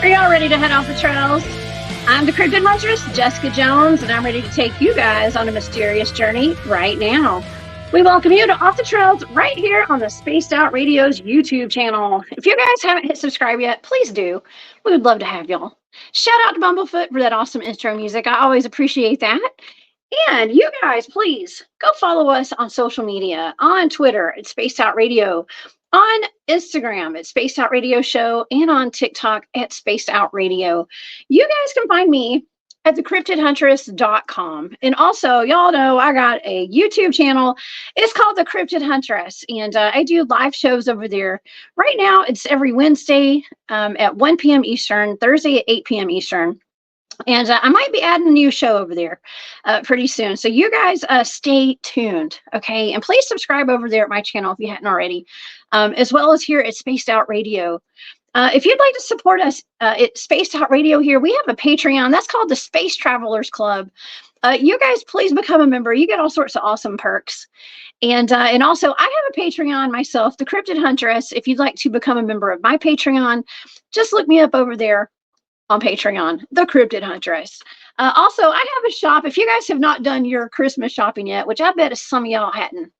Are y'all ready to head off the trails? I'm the Cryptid Huntress, Jessica Jones, and I'm ready to take you guys on a mysterious journey right now. We welcome you to Off the Trails right here on the Spaced Out Radio's YouTube channel. If you guys haven't hit subscribe yet, please do. We would love to have y'all. Shout out to Bumblefoot for that awesome intro music. I always appreciate that. And you guys, please go follow us on social media, on Twitter at Spaced Out Radio, on Instagram at Spaced Out Radio Show, and on TikTok at Spaced Out Radio. You guys can find me at thecryptidhuntress.com. And also, y'all know I got a YouTube channel. It's called The Cryptid Huntress, and I do live shows over there. Right now, it's every Wednesday at 1 p.m. Eastern, Thursday at 8 p.m. Eastern. And I might be adding a new show over there pretty soon. So you guys stay tuned, okay? And please subscribe over there at my channel if you hadn't already, as well as here at Spaced Out Radio. If you'd like to support us at Spaced Out Radio here, we have a Patreon. That's called the Space Travelers Club. You guys, please become a member. You get all sorts of awesome perks. And also, I have a Patreon myself, the Cryptid Huntress. If you'd like to become a member of my Patreon, just look me up over there on Patreon, the Cryptid Huntress. Also, I have a shop. If you guys have not done your Christmas shopping yet, which I bet some of y'all hadn't,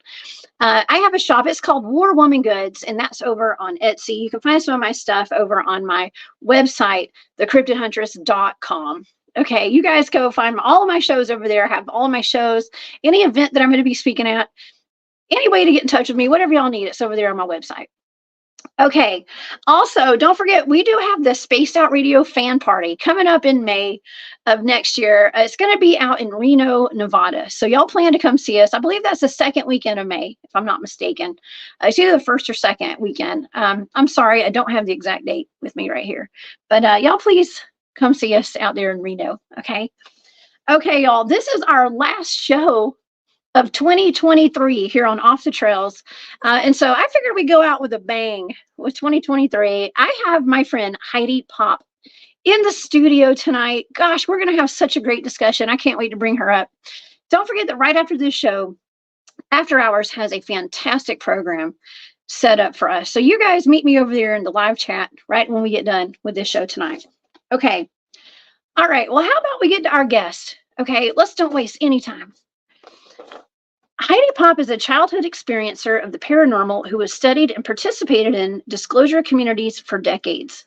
I have a shop. It's called War Woman Goods, and that's over on Etsy. You can find some of my stuff over on my website, thecryptidhuntress.com. Okay, you guys go find all of my shows over there. I have all of my shows, any event that I'm going to be speaking at, any way to get in touch with me, whatever y'all need, it's over there on my website. Okay. Also, don't forget, we do have the Spaced Out Radio fan party coming up in May of next year. It's going to be out in Reno, Nevada. So y'all plan to come see us. I believe that's the second weekend of May, if I'm not mistaken. It's either the first or second weekend. I'm sorry, I don't have the exact date with me right here. But y'all please come see us out there in Reno. Okay. Okay, y'all. This is our last show of 2023 here on Off the Trails. And so I figured we'd go out with a bang with 2023. I have my friend Heidi Popp in the studio tonight. Gosh, we're going to have such a great discussion. I can't wait to bring her up. Don't forget that right after this show, After Hours has a fantastic program set up for us. So you guys meet me over there in the live chat right when we get done with this show tonight. Okay. All right. Well, how about we get to our guest? Okay. Let's don't waste any time. Heidi Popp is a childhood experiencer of the paranormal who has studied and participated in disclosure communities for decades.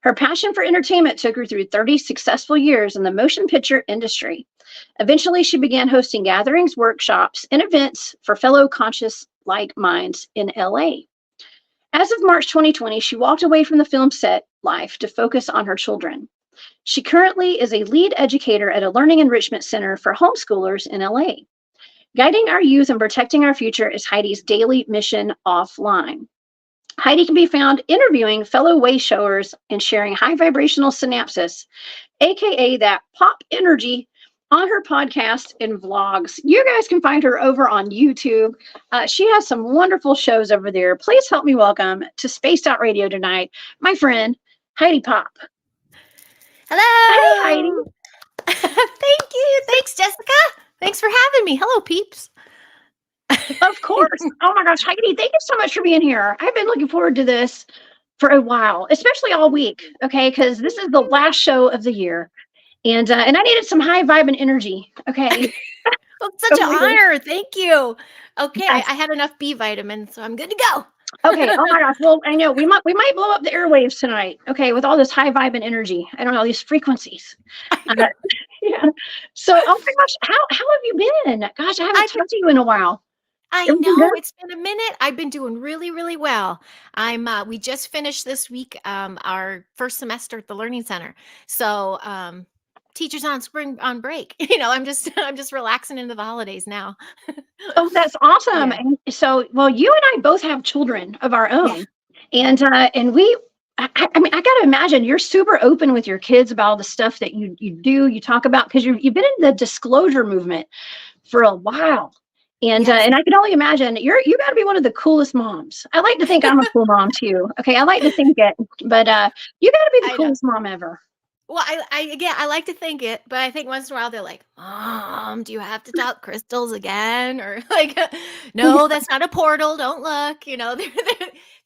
Her passion for entertainment took her through 30 successful years in the motion picture industry. Eventually, she began hosting gatherings, workshops, and events for fellow conscious-like minds in LA. As of March 2020, she walked away from the film set life to focus on her children. She currently is a lead educator at a learning enrichment center for homeschoolers in LA. Guiding our youth and protecting our future is Heidi's daily mission offline. Heidi can be found interviewing fellow way showers and sharing high vibrational synapsis, aka that pop energy, on her podcast and vlogs. You guys can find her over on YouTube. She has some wonderful shows over there. Please help me welcome to Spaced Out Radio tonight, my friend Heidi Popp. Hello. Hey, Heidi. Thank you. Thanks, Jessica. Thanks for having me. Hello, peeps. Of course. Oh my gosh, Heidi, thank you so much for being here. I've been looking forward to this for a while, especially all week, okay? Because this is the last show of the year. And I needed some high vibe and energy, okay? Well, it's such an honor. Thank you. Okay, Yes. I had enough B vitamins, so I'm good to go. Okay. Oh my gosh. Well, I know we might blow up the airwaves tonight, okay, with all this high vibe and energy. I don't know, these frequencies. Yeah. So, oh my gosh, how have you been? Gosh, I haven't talked to you in a while. I know it's been a minute. I've been doing really, really well. We just finished this week our first semester at the Learning Center. So teachers on break. I'm just relaxing into the holidays now. Oh, that's awesome. Yeah. And so, well, you and I both have children of our own. Yeah. And we I mean, I got to imagine you're super open with your kids about all the stuff that you do, you talk about, because you've been in the disclosure movement for a while. And Yes. and I can only imagine you got to be one of the coolest moms. I like to think I'm a cool mom too. Okay, I like to think it, but you got to be the coolest mom ever. Well, I like to think it, but I think once in a while they're like, "Mom, do you have to talk crystals again?" Or like, "No, that's not a portal. Don't look."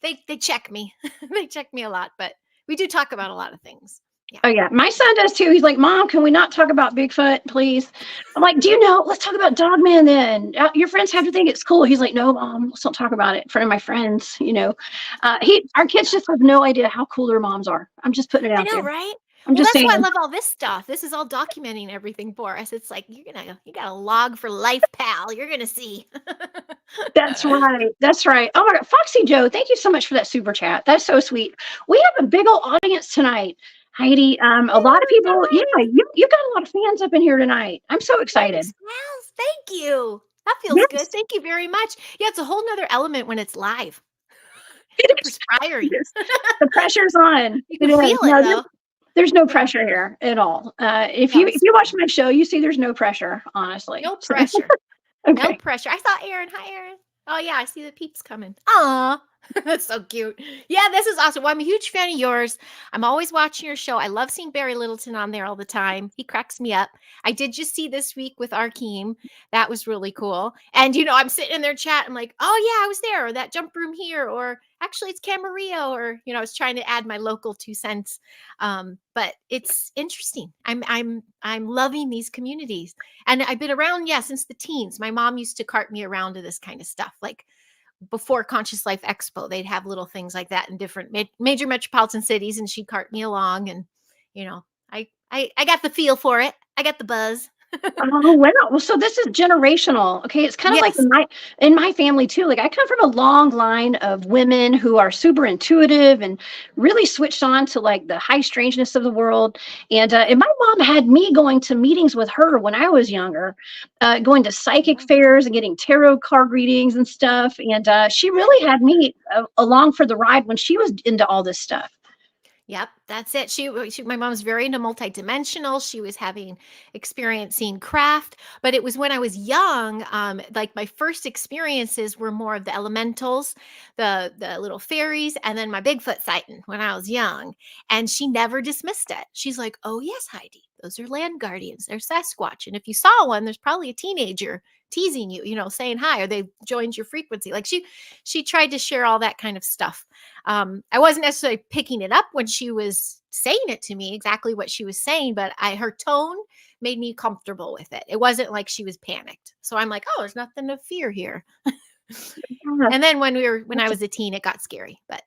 They check me. They check me a lot, but we do talk about a lot of things. Yeah. Oh yeah, my son does too. He's like, "Mom, can we not talk about Bigfoot, please?" I'm like, "Do you know? Let's talk about Dogman then. Your friends have to think it's cool." He's like, "No, Mom, let's not talk about it in front of my friends." Our kids just have no idea how cool their moms are. I'm just putting it I out know, there. right? I'm Well, just that's saying. why I love all this stuff. This is all documenting everything for us. It's like you got a log for life, pal. You're gonna see. That's right. That's right. Oh my God, Foxy Joe, thank you so much for that super chat. That's so sweet. We have a big old audience tonight, Heidi. A lot of people. Yeah, you got a lot of fans up in here tonight. I'm so excited. Thanks, Miles. Thank you. That feels good. Yes, Thank you very much. Yeah, it's a whole nother element when it's live. it You're is. perspiring. It is. The pressure's on. You It can is. feel it No, though. there's no Yeah. pressure here at all. If No, you it's watch fun. my show, you see there's no pressure, honestly. No So, pressure. No okay. pressure. I saw Aaron. Hi, Aaron. Oh yeah, I see the peeps coming. Aw. That's so cute. Yeah, this is awesome. Well, I'm a huge fan of yours. I'm always watching your show. I love seeing Barry Littleton on there all the time. He cracks me up. I did just see this week with Arkeem. That was really cool. And I'm sitting in their chat. I'm like, oh yeah, I was there, or that jump room here, or actually it's Camarillo, or I was trying to add my local 2 cents. But it's interesting. I'm loving these communities. And I've been around, yeah, since the teens. My mom used to cart me around to this kind of stuff. Like before Conscious Life Expo, they'd have little things like that in different major metropolitan cities, and she'd cart me along. And you know, I got the feel for it. I got the buzz. Oh, wow. Well, so this is generational. Okay. It's kind of like Yes. in my family too. Like I come from a long line of women who are super intuitive and really switched on to like the high strangeness of the world. And my mom had me going to meetings with her when I was younger, going to psychic Yeah. fairs and getting tarot card readings and stuff. And she really had me along for the ride when she was into all this stuff. Yep, that's it. My mom's very into multidimensional. She was having experiencing craft, but it was when I was young. Like my first experiences were more of the elementals, the little fairies, and then my Bigfoot sighting when I was young. And she never dismissed it. She's like, "Oh yes, Heidi, those are land guardians. They're Sasquatch, and if you saw one, there's probably a teenager teasing you, saying hi, or they joined your frequency." Like she tried to share all that kind of stuff. I wasn't necessarily picking it up when she was saying it to me, exactly what she was saying, but her tone made me comfortable with it. It wasn't like she was panicked. So I'm like, oh, there's nothing to fear here. Yeah. And then when I was a teen, it got scary, but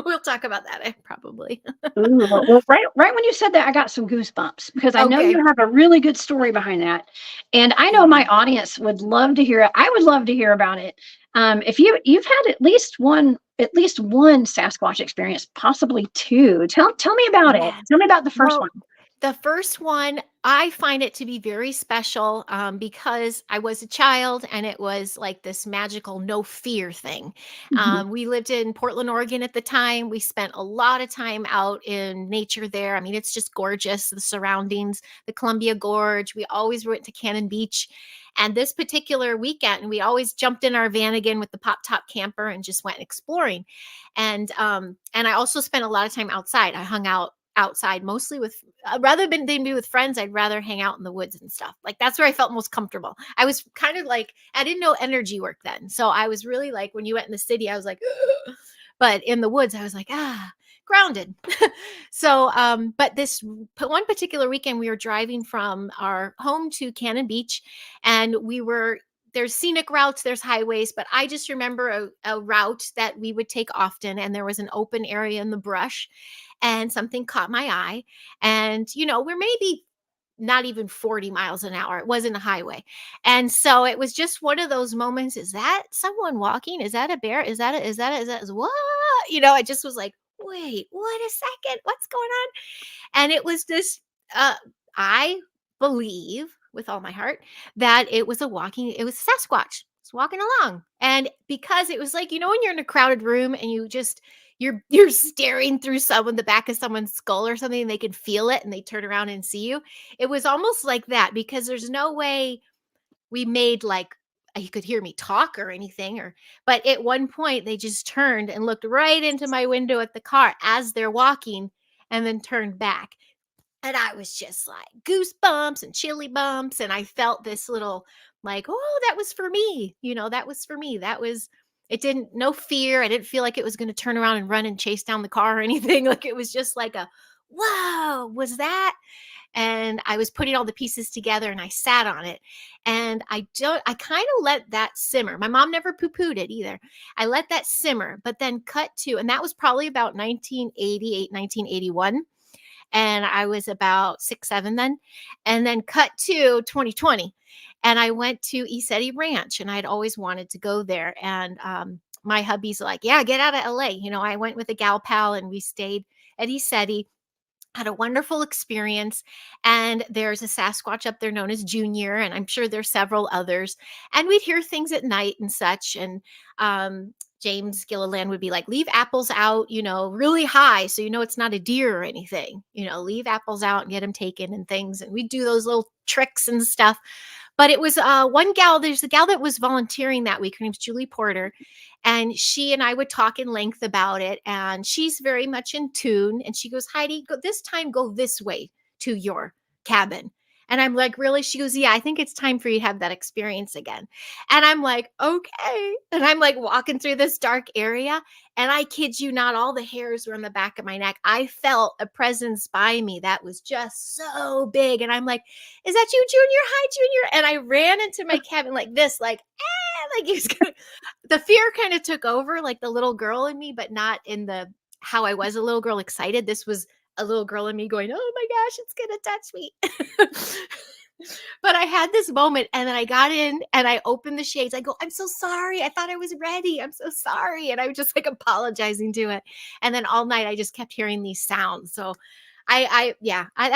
we'll talk about that probably. Ooh, well, right when you said that, I got some goosebumps because I know Okay. you have a really good story behind that, and I know my audience would love to hear it. I would love to hear about it. If you've had at least one Sasquatch experience, possibly two. Tell me about it. Yes. Tell me about the first one. Well, the first one, I find it to be very special because I was a child and it was like this magical no fear thing. Mhm. We lived in Portland, Oregon at the time. We spent a lot of time out in nature there. I mean, it's just gorgeous, the surroundings, the Columbia Gorge. We always went to Cannon Beach. And this particular weekend, we always jumped in our van again with the pop top camper and just went exploring. And I also spent a lot of time outside. I hung out outside mostly with rather than be with friends. I'd rather hang out in the woods and stuff. Like that's where I felt most comfortable. I was kind of like, I didn't know energy work then, so I was really like, when you went in the city I was like but in the woods I was like grounded. So but this one particular weekend we were driving from our home to Cannon Beach, and there's scenic routes, there's highways, but I just remember a route that we would take often, and there was an open area in the brush, and something caught my eye. And we're maybe not even 40 miles an hour. It wasn't a highway. And so it was just one of those moments. Is that someone walking? Is that a bear? What? I just was like, wait, what a second. What's going on? And it was this, I believe with all my heart that it was Sasquatch. It's walking along. And because it was like, when you're in a crowded room and you're staring through the back of someone's skull or something, and they can feel it and they turn around and see you. It was almost like that, because there's no way we made like you could hear me talk or anything, but at one point they just turned and looked right into my window at the car as they're walking, and then turned back. And I was just like goosebumps and chilly bumps. And I felt this little like, oh, that was for me. That was for me. That was It didn't, no fear. I didn't feel like it was going to turn around and run and chase down the car or anything. Like it was just like a, whoa, was that? And I was putting all the pieces together and I sat on it. And I kind of let that simmer. My mom never poo-pooed it either. I let that simmer, but then cut to, and that was probably about 1988, 1981. And I was about 6, 7 then. And then cut to 2020. And I went to East Ranch and I'd always wanted to go there. And my hubby's like, yeah, get out of LA. You know, I went with a gal pal and we stayed at East, had a wonderful experience. And there's a Sasquatch up there known as Junior, and I'm sure there's several others. And we'd hear things at night and such. And James Gilliland would be like, leave apples out, you know, really high. So, you know, it's not a deer or anything, you know, leave apples out and get them taken and things. And we'd do those little tricks and stuff. But it was one gal, there's a gal that was volunteering that week. Her name's Julie Porter. And she and I would talk in length about it. And she's very much in tune. And she goes, Heidi, this time go this way to your cabin. And I'm like, really? She goes, yeah, I think it's time for you to have that experience again. And I'm like, okay. And I'm like walking through this dark area. And I kid you not, all the hairs were on the back of my neck. I felt a presence by me that was just so big. And I'm like, is that you, Junior? Hi, Junior. And I ran into my cabin like this, like, like he's gonna, the fear kind of took over, like the little girl in me, but not in the how I was a little girl excited. This was a little girl in me going, oh my gosh, it's gonna touch me. But I had this moment and then I got in and I opened the shades. I go, I'm so sorry. I thought I was ready. I'm so sorry. And I was just like apologizing to it. And then all night I just kept hearing these sounds. So that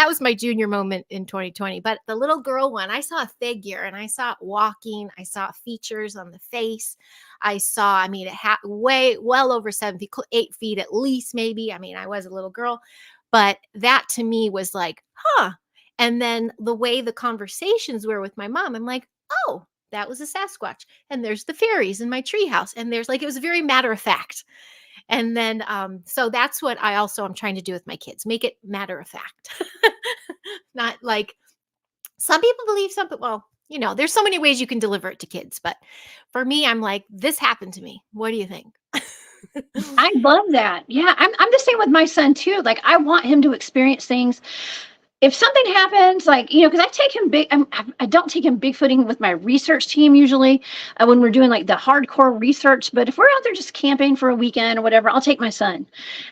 was my Junior moment in 2020. But the little girl one, I saw a figure and I saw it walking. I saw features on the face. I mean, it had well over 7 feet, 8 feet at least, maybe. I mean, I was a little girl, but that to me was like, huh. And then the way the conversations were with my mom, I'm like, oh, that was a Sasquatch. And there's the fairies in my treehouse. And there's like, it was very matter of fact. And then, so that's what I also am trying to do with my kids, make it matter of fact. Not like some people believe something. Well, you know, there's so many ways you can deliver it to kids. But for me, I'm like, this happened to me. What do you think? I love that. Yeah, I'm the same with my son too. Like I want him to experience things. If something happens, like, you know, because I take him I don't take him bigfooting with my research team usually when we're doing like the hardcore research. But if we're out there just camping for a weekend or whatever, I'll take my son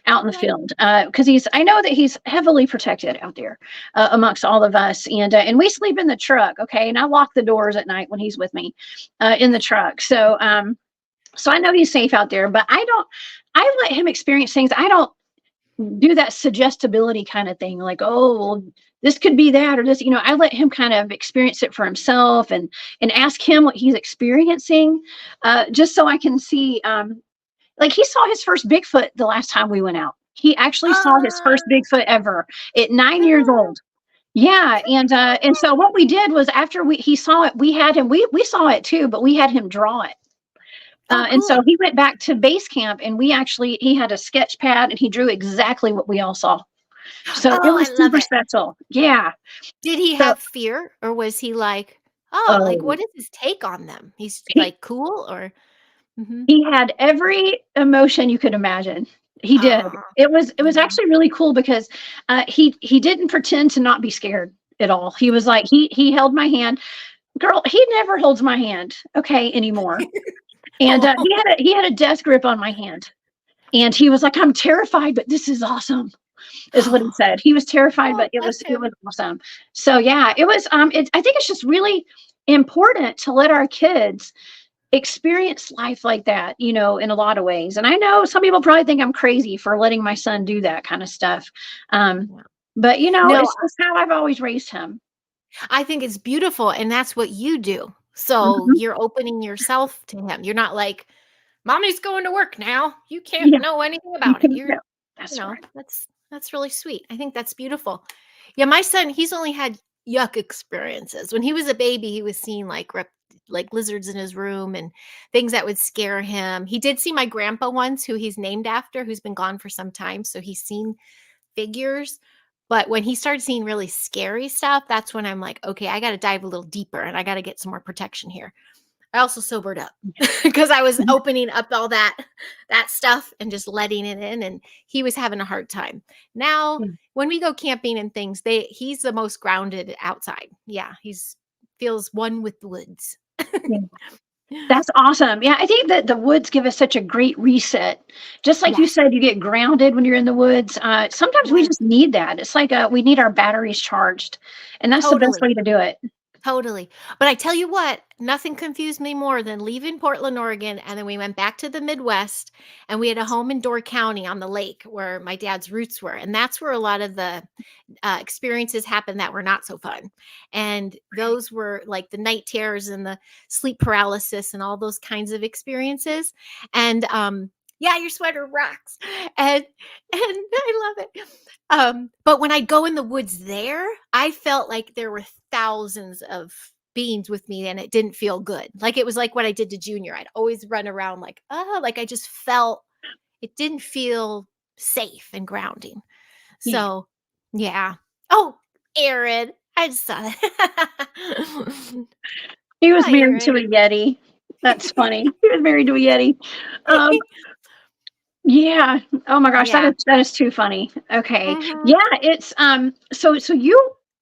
out in the field because I know that he's heavily protected out there amongst all of us. And we sleep in the truck. Okay. And I lock the doors at night when he's with me in the truck. So I know he's safe out there, but I let him experience things. I don't do that suggestibility kind of thing, like, oh, well, this could be that or this, you know. I let him kind of experience it for himself and ask him what he's experiencing, just so I can see. Like he saw his first Bigfoot the last time we went out. He actually saw his first Bigfoot ever at 9 years old. Yeah, and so what we did was after he saw it, we had him. We saw it too, but we had him draw it. And so he went back to base camp and he had a sketch pad and he drew exactly what we all saw. So it was super special. Yeah. Did he have fear or was he like, like, what is his take on them? He's like cool or? Mm-hmm. He had every emotion you could imagine. He did. It was actually really cool because he didn't pretend to not be scared at all. He was like, he held my hand. Girl, he never holds my hand, okay, anymore. And he had a death grip on my hand. And he was like, I'm terrified, but this is awesome, is what he said. He was terrified, but it was awesome. So yeah, it was I think it's just really important to let our kids experience life like that, you know, in a lot of ways. And I know some people probably think I'm crazy for letting my son do that kind of stuff. But you know, it's just how I've always raised him. I think it's beautiful. And that's what you do. So you're opening yourself to him. You're not like, mommy's going to work now. You can't know anything about it. You're, right. That's really sweet. I think that's beautiful. Yeah. My son, he's only had yuck experiences. When he was a baby, he was seeing like lizards in his room and things that would scare him. He did see my grandpa once, who he's named after, who's been gone for some time. So he's seen figures. But when he started seeing really scary stuff, that's when I'm like, okay, I got to dive a little deeper and I got to get some more protection here. I also sobered up because I was opening up all that stuff and just letting it in, and he was having a hard time. Now, when we go camping and things, he's the most grounded outside. Yeah, he's feels one with the woods. Yeah. That's awesome. Yeah, I think that the woods give us such a great reset. Just like you Yes. said, you get grounded when you're in the woods. Sometimes we Yes. just need that. It's like we need our batteries charged, and that's the best Totally. way to do it. Totally. But I tell you what, nothing confused me more than leaving Portland, Oregon, and then we went back to the Midwest, and we had a home in Door County on the lake where my dad's roots were. And that's where a lot of the experiences happened that were not so fun. And those were like the night terrors and the sleep paralysis and all those kinds of experiences. And yeah, your sweater rocks. And I love it. But when I go in the woods there, I felt like there were thousands of beings with me and it didn't feel good. Like it was like what I did to Junior. I'd always run around like, oh, like I just felt it didn't feel safe and grounding. Yeah. So, yeah. Oh, Aaron. I just saw that. He was Hi, married to Aaron. a Yeti. That's funny. He was married to a Yeti. Um, yeah. Oh my gosh, Yeah. that is too funny. Okay. Mhm. Yeah, it's so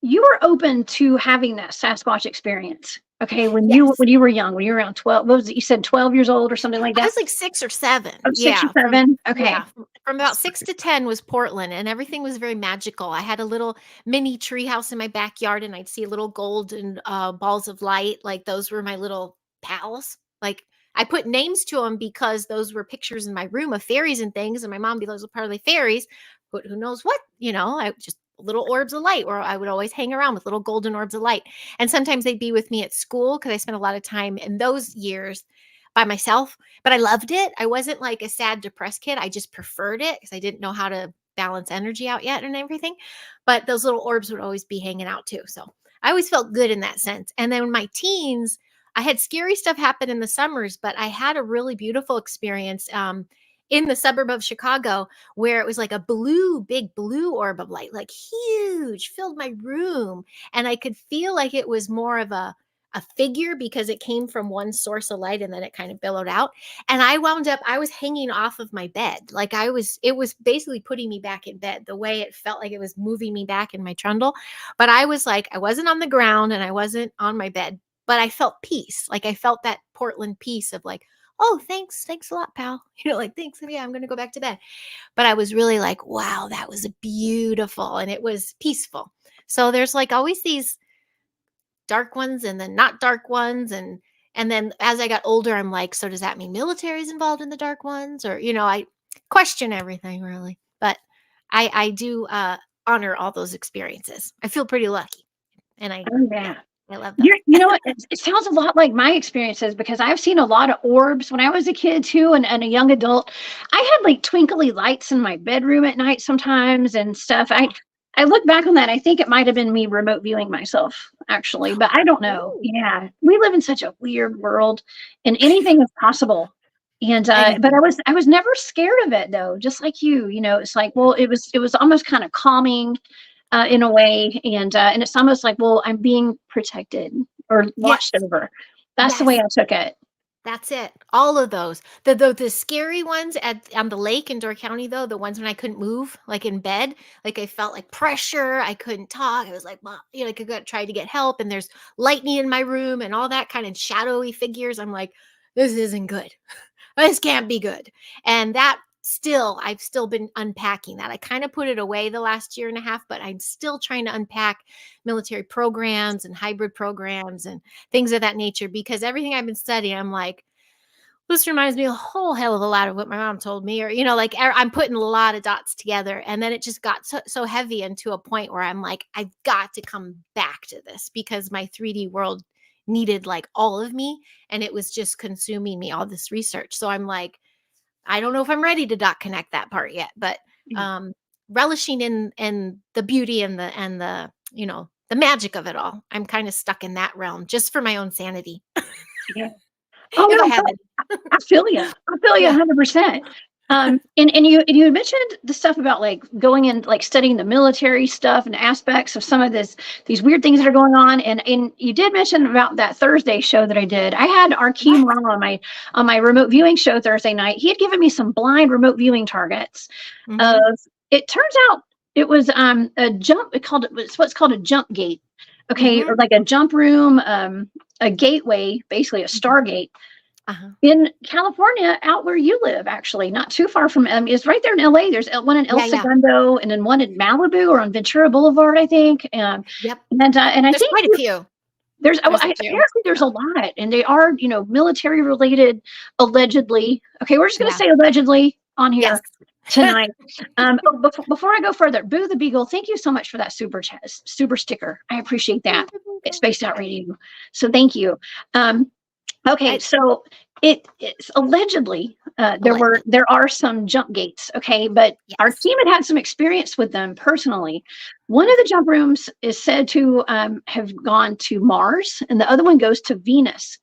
you were open to having that Sasquatch experience. Okay, Yes. when you were young, when you were around 12, what was it? You said 12 years old or something like I that? was like 6 or 7. Oh, 6 or Yeah, 7. Okay. from about 6 to 10 was Portland, and everything was very magical. I had a little mini tree house in my backyard, and I'd see little golden, balls of light, like, those were my little pals. Like, I put names to them because those were pictures in my room of fairies and things, and my mom would be like, "Those are probably fairies," but who knows what, I just little orbs of light, or I would always hang around with little golden orbs of light, and sometimes they'd be with me at school because I spent a lot of time in those years by myself, but I loved it. I wasn't like a sad, depressed kid. I just preferred it because I didn't know how to balance energy out yet and everything. But those little orbs would always be hanging out too. So I always felt good in that sense. And then in my teens, I had scary stuff happen in the summers, but I had a really beautiful experience in the suburb of Chicago where it was like a big blue orb of light, like huge, filled my room. And I could feel like it was more of a figure because it came from one source of light and then it kind of billowed out. And I was hanging off of my bed. Like it was basically putting me back in bed the way it felt like it was moving me back in my trundle. But I was like, I wasn't on the ground and I wasn't on my bed, but I felt peace. Like I felt that Portland peace of like, oh, thanks. Thanks a lot, pal. Like, thanks. Yeah, I'm going to go back to bed. But I was really like, wow, that was beautiful. And it was peaceful. So there's like always these dark ones and then not dark ones, and then as I got older I'm like, so does that mean military is involved in the dark ones, or I question everything really, but I do honor all those experiences. I feel pretty lucky, and Oh, yeah, yeah. I love those. You know what? It sounds a lot like my experiences because I've seen a lot of orbs when I was a kid too, and a young adult. I had like twinkly lights in my bedroom at night sometimes and stuff. I look back on that. I think it might have been me remote viewing myself actually, but I don't know. Ooh, Yeah, we live in such a weird world, and anything is possible. And but anything. I was never scared of it though. Just like you, it's like, well, it was almost kind of calming in a way, and it's almost like, well, I'm being protected or watched Yes. over. That's the way Yes. I took it. That's it. All of those. The scary ones at on the lake in Door County though, the ones when I couldn't move, like in bed, like I felt like pressure, I couldn't talk. I was like, "Mom," like I got tried to get help and there's lightning in my room and all that kind of shadowy figures. I'm like, this isn't good. This can't be good. And that still, I've still been unpacking that. I kind of put it away the last year and a half, but I'm still trying to unpack military programs and hybrid programs and things of that nature because everything I've been studying, I'm like, this reminds me a whole hell of a lot of what my mom told me, or, like I'm putting a lot of dots together. And then it just got so heavy and to a point where I'm like, I've got to come back to this because my 3D world needed like all of me and it was just consuming me, all this research. So I'm like, I don't know if I'm ready to dot connect that part yet, but um relishing in the beauty and the magic of it all. I'm kind of stuck in that realm just for my own sanity. Yeah. Oh If I no, have it. I feel you. I feel you Yeah. 100%. And you had mentioned the stuff about like going and like studying the military stuff and aspects of some of these weird things that are going on. And you did mention about that Thursday show that I did. I had Arkeem Yes. Ra on my remote viewing show Thursday night. He had given me some blind remote viewing targets. Of Hmm. it turns out it was a jump. It's what's called a jump gate. Okay, Hmm. or like a jump room, a gateway, basically a stargate Uh-huh. in California, out where you live, actually, not too far from is right there in LA. There's one in El Yeah, yeah. Segundo, and then one in Malibu or on Ventura Boulevard, I think. Yep. And I There's think quite a few. well, There's a few. apparently there's a lot, and they are military related, allegedly. Okay, we're just going to Yeah. say allegedly on Yes. here tonight. Before I go further, Boo the Beagle, thank you so much for that super sticker. I appreciate that. It's Spaced Out Radio, so thank you. Okay, I, so it's allegedly allegedly. there are some jump gates, okay, but our Yes. team had some experience with them personally. One of the jump rooms is said to have gone to Mars, and the other one goes to Venus.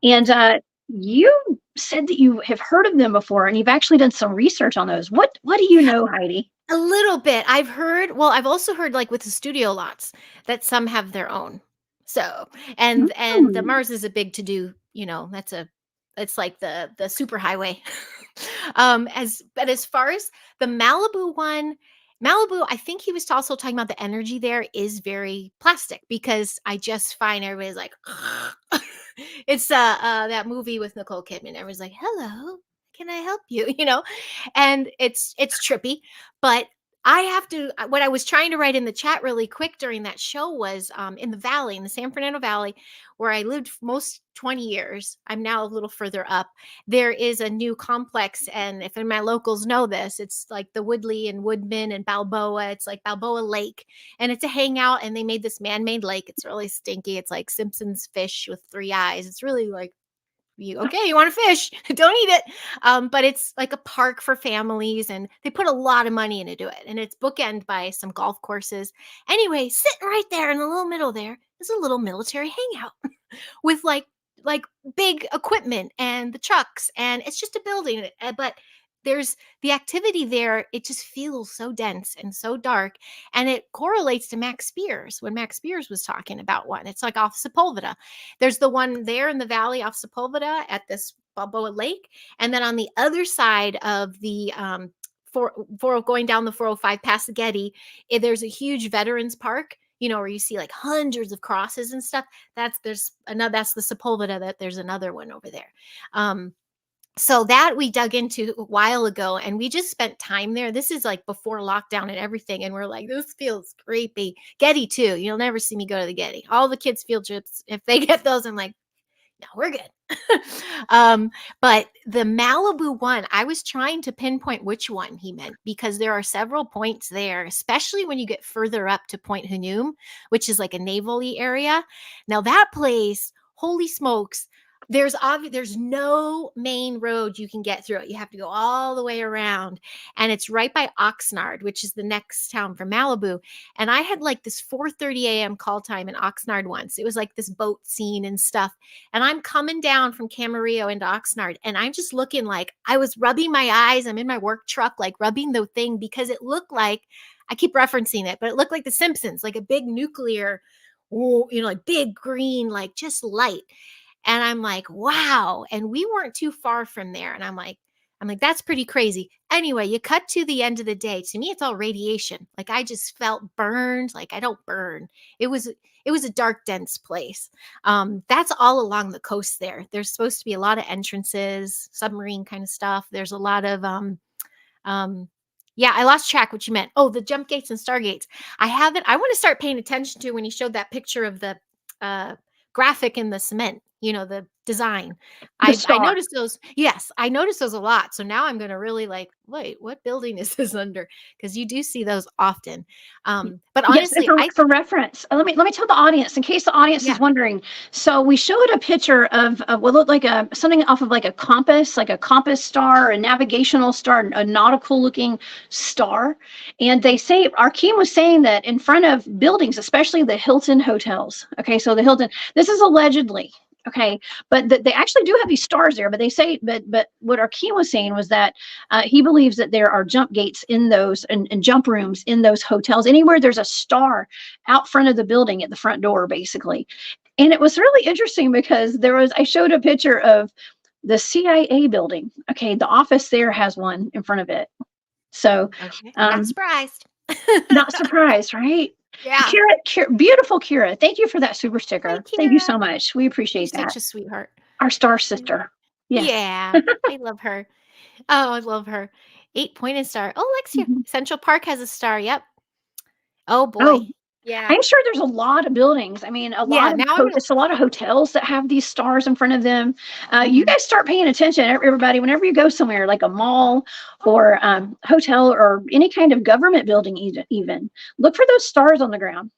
And you said that you have heard of them before, and you've actually done some research on those. What do you know, Heidi? A little bit. I've also heard like with the studio lots that some have their own. So, and the Hmm. Mars is a big to do, it's like the super highway. As far as the Malibu one, Malibu, I think he was also talking about the energy there is very plastic because I just find everybody's like it's that movie with Nicole Kidman. Everyone's like, "Hello, can I help you?" And it's trippy, but I have to what I was trying to write in the chat really quick during that show was in the valley, in the San Fernando Valley, where I lived most 20 years. I'm now a little further up. There is a new complex, and if my locals know this, it's like the Woodley and Woodman and Balboa. It's like Balboa Lake, and it's a hangout, and they made this man-made lake. It's really stinky. It's like Simpson's fish with 3 eyes. It's really like you want to fish, don't eat it. But it's like a park for families, and they put a lot of money into it, and it's bookend by some golf courses. Anyway, sitting right there in the little middle there is a little military hangout with like big equipment and the trucks, and it's just a building, but there's the activity there. It just feels so dense and so dark, and it correlates to Max Spears when Max Spears was talking about one. It's like off Sepulveda. There's the one there in the valley off Sepulveda at this Balboa Lake, and then on the other side of the going down the 405 past the Getty, there's a huge veterans park, where you see like hundreds of crosses and stuff. That's the Sepulveda. That there's another one over there. So that we dug into a while ago, and we just spent time there. This is like before lockdown and everything, and we're like, this feels creepy. Getty too. You'll never see me go to the Getty. All the kids' field trips, if they get those, I'm like, no, we're good. But the Malibu one, I was trying to pinpoint which one he meant because there are several points there, especially when you get further up to Point Hunum, which is like a naval-y area. Now that place, holy smokes, there's no main road you can get through it. You have to go all the way around, and it's right by Oxnard, which is the next town from Malibu. And I had like this 4:30 a.m. call time in Oxnard once. It was like this boat scene and stuff. And I'm coming down from Camarillo into Oxnard, and I'm just looking like I was rubbing my eyes. I'm in my work truck, like rubbing the thing because it looked like, I keep referencing it, but it looked like The Simpsons, like a big nuclear, like big green, like just light. And I'm like, wow. And we weren't too far from there. And I'm like, that's pretty crazy. Anyway, you cut to the end of the day. To me, it's all radiation. Like I just felt burned. Like I don't burn. It was a dark, dense place. That's all along the coast there. There's supposed to be a lot of entrances, submarine kind of stuff. There's a lot of yeah, I lost track what you meant. Oh, the jump gates and stargates. I want to start paying attention to when you showed that picture of the graphic in the cement, the design. The I star. noticed those. Yes, I noticed those a lot. So now I'm going to really like, wait, what building is this under? Because you do see those often. But Yes, honestly, for reference, let me tell the audience in case the audience is yeah. wondering. So we showed a picture of what looked like something off of like a compass star, a navigational star, a nautical looking star. And they say Arkeem was saying that in front of buildings, especially the Hilton hotels. Okay, so the Hilton. This is allegedly. Okay, but they actually do have these stars there. But they say, but what Arkeem was saying was that he believes that there are jump gates in those and jump rooms in those hotels. Anywhere there's a star out front of the building at the front door, basically. And it was really interesting because I showed a picture of the CIA building. Okay, the office there has one in front of it. So, Okay. Not um, surprised. not surprised, right? Yeah. Beautiful Kira. Thank you for that super Hi, sticker. Thank you Kira. so much. We appreciate She's that. such a sweetheart. Our star sister. Yes. Yeah. I love her. Oh, I love her. 8-pointed star. Oh, Lexia. Mhm. Central Park has a star. Yep. Oh boy. Oh, Yeah. I'm sure there's a lot of buildings. I mean, Yeah. Now I'm it's a lot of hotels that have these stars in front of them. You mhm. guys start paying attention, everybody. Whenever you go somewhere like a mall or hotel or any kind of government building, even look for those stars on the ground.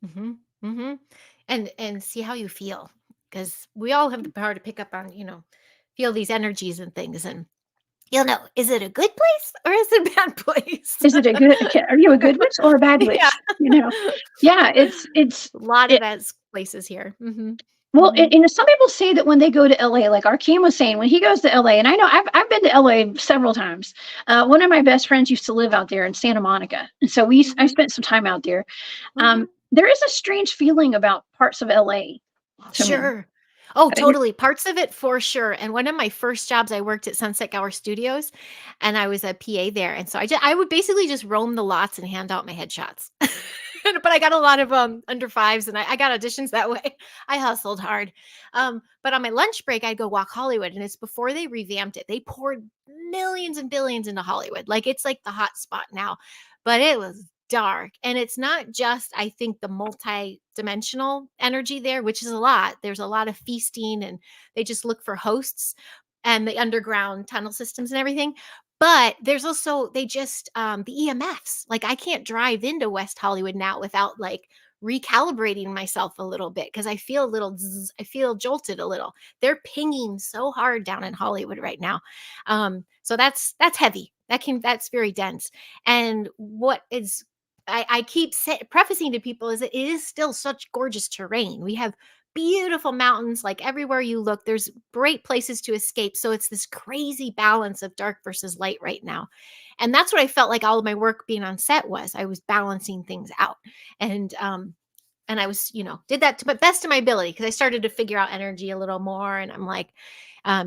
Mhm. Mhm. And see how you feel, because we all have the power to pick up on, feel these energies and things, and you'll know, is it a good place or is it a bad place? Is it a good? Are you a good witch or a bad Yeah. witch? Yeah. A lot of It, those places here. Mhm. Well, Mhm. some people say that when they go to LA, like Arkeem was saying, when he goes to LA, and I know I've been to LA several times. One of my best friends used to live out there in Santa Monica, and so I Mhm. spent some time out there. Mhm. There is a strange feeling about parts of LA to me. Sure. Oh, I mean, totally. Parts of it for sure. And one of my first jobs, I worked at Sunset Gower Studios, and I was a PA there. And so I would basically just roam the lots and hand out my headshots. But I got a lot of under fives, and I got auditions that way. I hustled hard. But on my lunch break, I'd go walk Hollywood, and it's before they revamped it. They poured millions and billions into Hollywood. Like it's like the hot spot now. But it was dark. And it's not just, I think, the multi-dimensional energy there, which is a lot. There's a lot of feasting, and they just look for hosts and the underground tunnel systems and everything. But there's also, they just the EMFs. Like I can't drive into West Hollywood now without like recalibrating myself a little bit, because I feel a little I feel jolted a little. They're pinging so hard down in Hollywood right now. So that's heavy. That's very dense. And what is, I keep prefacing to people, is it is still such gorgeous terrain. We have beautiful mountains, like everywhere you look. There's great places to escape. So it's this crazy balance of dark versus light right now. And that's what I felt like all of my work being on set was. I was balancing things out. And I was, did that to my best of my ability, because I started to figure out energy a little more. And I'm like,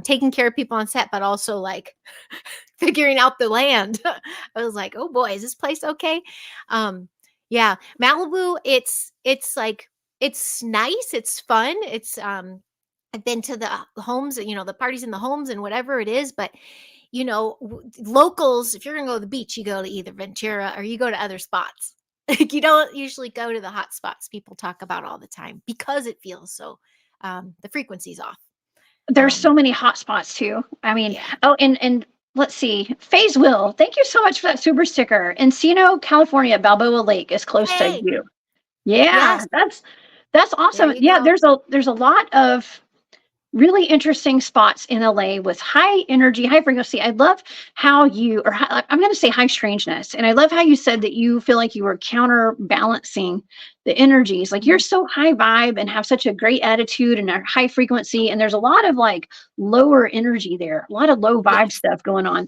taking care of people on set, but also like figuring out the land. I was like, oh boy, is this place okay? Yeah, Malibu, it's like, it's nice, it's fun. I've been to the homes, the parties in the homes and whatever it is, but locals, if you're gonna go to the beach, you go to either Ventura or you go to other spots. Like you don't usually go to the hot spots people talk about all the time, because it feels so, the frequency's off. there's Um, so many hot spots too. I mean, yeah. oh, and let's see, Faze Will, thank you so much for that super sticker. Encino, California, Balboa Lake is close to Hey, you. Yeah, yes, that's there awesome. you Yeah, go. there's a lot of really interesting spots in LA with high energy, high frequency. I love how I'm going to say high strangeness. And I love how you said that you feel like you were counterbalancing the energies. Like you're Mhm. so high vibe and have such a great attitude and a high frequency. And there's a lot of like lower energy there, a lot of low vibe Yes. stuff going on.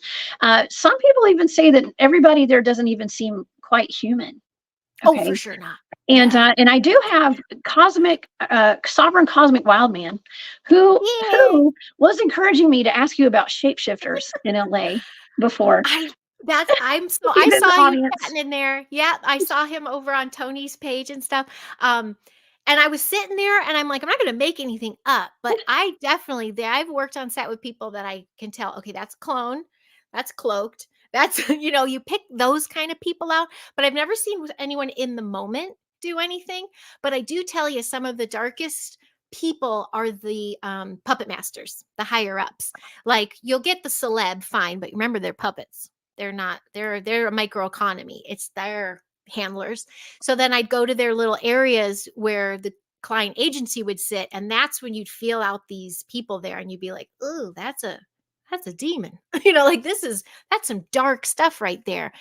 Some people even say that everybody there doesn't even seem quite human. Oh, for Okay, sure not. and Yeah. I do have sovereign cosmic wild man, Yay. who was encouraging me to ask you about shapeshifters in LA before. I He's in the saw you audience. chatting in there. Yeah, I saw him over on Tony's page and stuff. And I was sitting there and I'm like, I'm not gonna make anything up, but I definitely I've worked on set with people that I can tell, okay, that's clone, that's cloaked, that's you pick those kind of people out, but I've never seen anyone in the moment do anything. But I do tell you, some of the darkest people are the puppet masters, the higher ups. Like you'll get the celeb, fine, but remember they're puppets. They're not, they're a microeconomy. It's their handlers. So then I'd go to their little areas where the client agency would sit, and that's when you'd feel out these people there, and you'd be like, "Ooh, that's a demon." Like that's some dark stuff right there.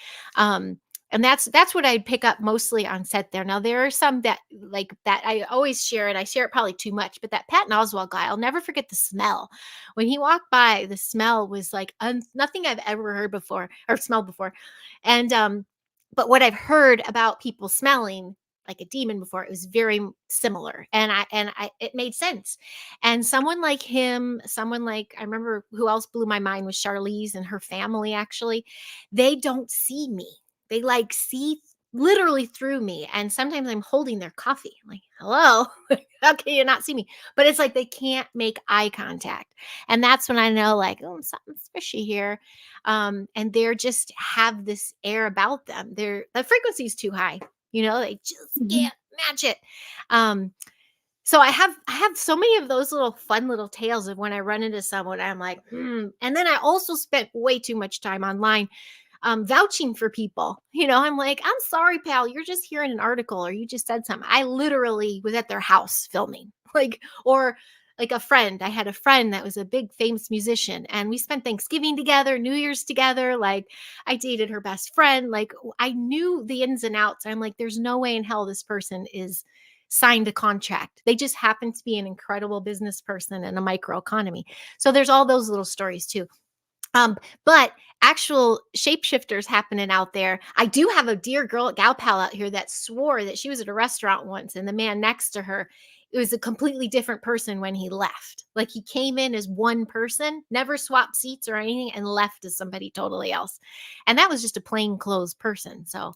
And that's what I'd pick up mostly on set there. Now there are some that like that I always share it. I share it probably too much, but that Patton Oswalt guy, I'll never forget the smell. When he walked by, the smell was like nothing I've ever heard before or smelled before. And but what I've heard about people smelling like a demon before, it was very similar. And I it made sense. And someone like him, someone like I remember who else blew my mind was Charlize and her family actually. They don't see me. They like see literally through me. And sometimes I'm holding their coffee. I'm like, hello, how can you not see me? But it's like they can't make eye contact. And that's when I know, like, oh, something's fishy here. And they're just have this air about them. The frequency is too high. They just can't match it. So I have so many of those little fun little tales of when I run into someone, I'm like, And then I also spent way too much time online vouching for people. I'm like, I'm sorry, pal, you're just hearing an article or you just said something. I literally was at their house filming, or like I had a friend that was a big famous musician and we spent Thanksgiving together, New Year's together. Like I dated her best friend. Like I knew the ins and outs. I'm like, there's no way in hell this person is signed a contract. They just happen to be an incredible business person in a microeconomy. So there's all those little stories too. But actual shapeshifters happening out there. I do have a dear gal pal out here that swore that she was at a restaurant once and the man next to her, it was a completely different person when he left. Like he came in as one person, never swapped seats or anything, and left as somebody totally else. And that was just a plainclothes person. So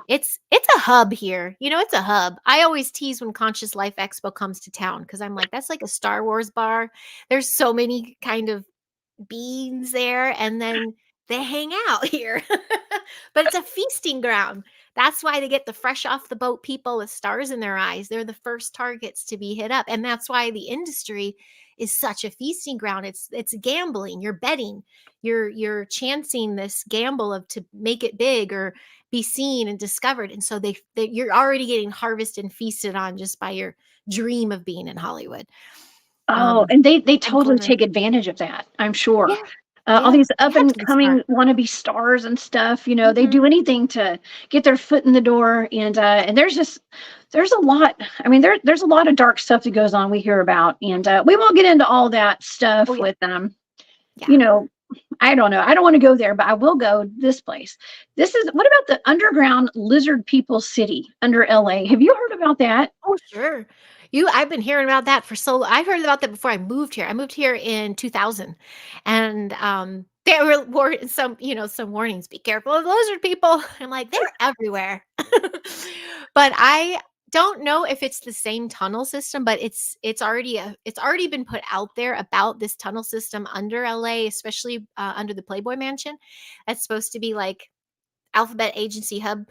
it's a hub here. It's a hub. I always tease when Conscious Life Expo comes to town because I'm like, that's like a Star Wars bar. There's so many kind of beings there and then they hang out here. But it's a feasting ground. That's why they get the fresh off the boat people with stars in their eyes. They're the first targets to be hit up. And that's why the industry is such a feasting ground. It's gambling. You're betting. You're chancing this gamble of to make it big or be seen and discovered. And so you're already getting harvested and feasted on just by your dream of being in Hollywood. Oh, and they totally take advantage of that, I'm sure. Yeah. All these up and coming wannabe stars and stuff, they do anything to get their foot in the door. And there's a lot. I mean, there's a lot of dark stuff that goes on we hear about. And we won't get into all that stuff with them. I don't know. I don't want to go there, but I will go this place. What about the underground lizard people city under LA? Have you heard about that? Oh, sure. I've been hearing about that I heard about that before I moved here. I moved here in 2000 and there were some warnings, be careful of lizard people. I'm like, they're everywhere. But I don't know if it's the same tunnel system, but it's already been put out there about this tunnel system under LA, especially under the Playboy Mansion. That's supposed to be like alphabet agency hub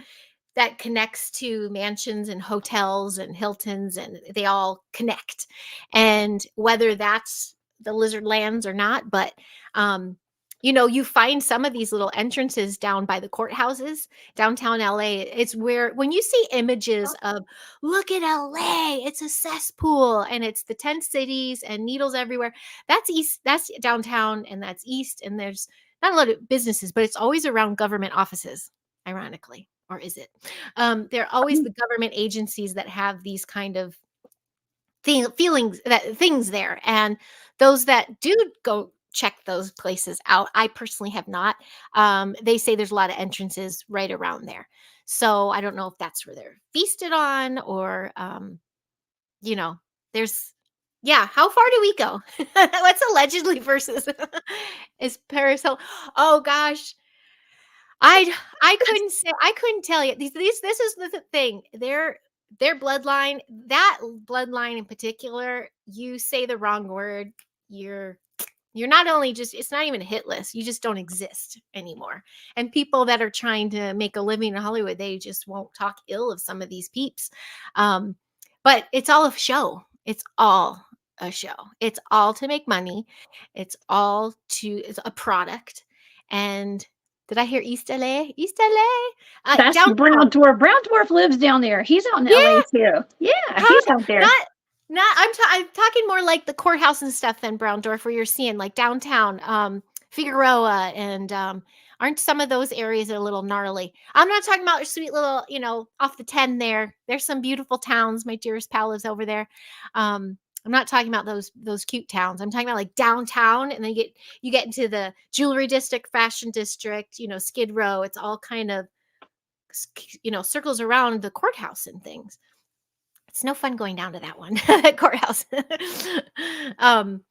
that connects to mansions and hotels and Hiltons, and they all connect. And whether that's the lizard lands or not, but you find some of these little entrances down by the courthouses, downtown LA. It's where when you see images of look at LA, it's a cesspool and it's the tent cities and needles everywhere. That's east, that's downtown, and that's east. And there's not a lot of businesses, but it's always around government offices, ironically. Or is it? They're always the government agencies that have these kind of things there. And those that do go check those places out, I personally have not. They say there's a lot of entrances right around there. So I don't know if that's where they're feasted on or, there's, how far do we go? What's allegedly versus is Paris Hill? Oh gosh. I couldn't tell you. This is the thing. Their bloodline, that bloodline in particular, you say the wrong word, you're not only just, it's not even a hit list. You just don't exist anymore. And people that are trying to make a living in Hollywood, they just won't talk ill of some of these peeps. But it's all a show. It's all a show. It's all to make money. It's a product. And did I hear East LA? East LA? That's Brown Dwarf. Brown Dwarf lives down there. He's out in LA too. Yeah, he's out there. I'm talking more like the courthouse and stuff than Brown Dwarf, where you're seeing like downtown. Figueroa, and aren't some of those areas a little gnarly? I'm not talking about your sweet little, off the 10 there. There's some beautiful towns. My dearest pal lives over there. I'm not talking about those cute towns. I'm talking about like downtown, and then you get into the jewelry district, fashion district, Skid Row. It's all kind of circles around the courthouse and things. It's no fun going down to that one, that courthouse. um,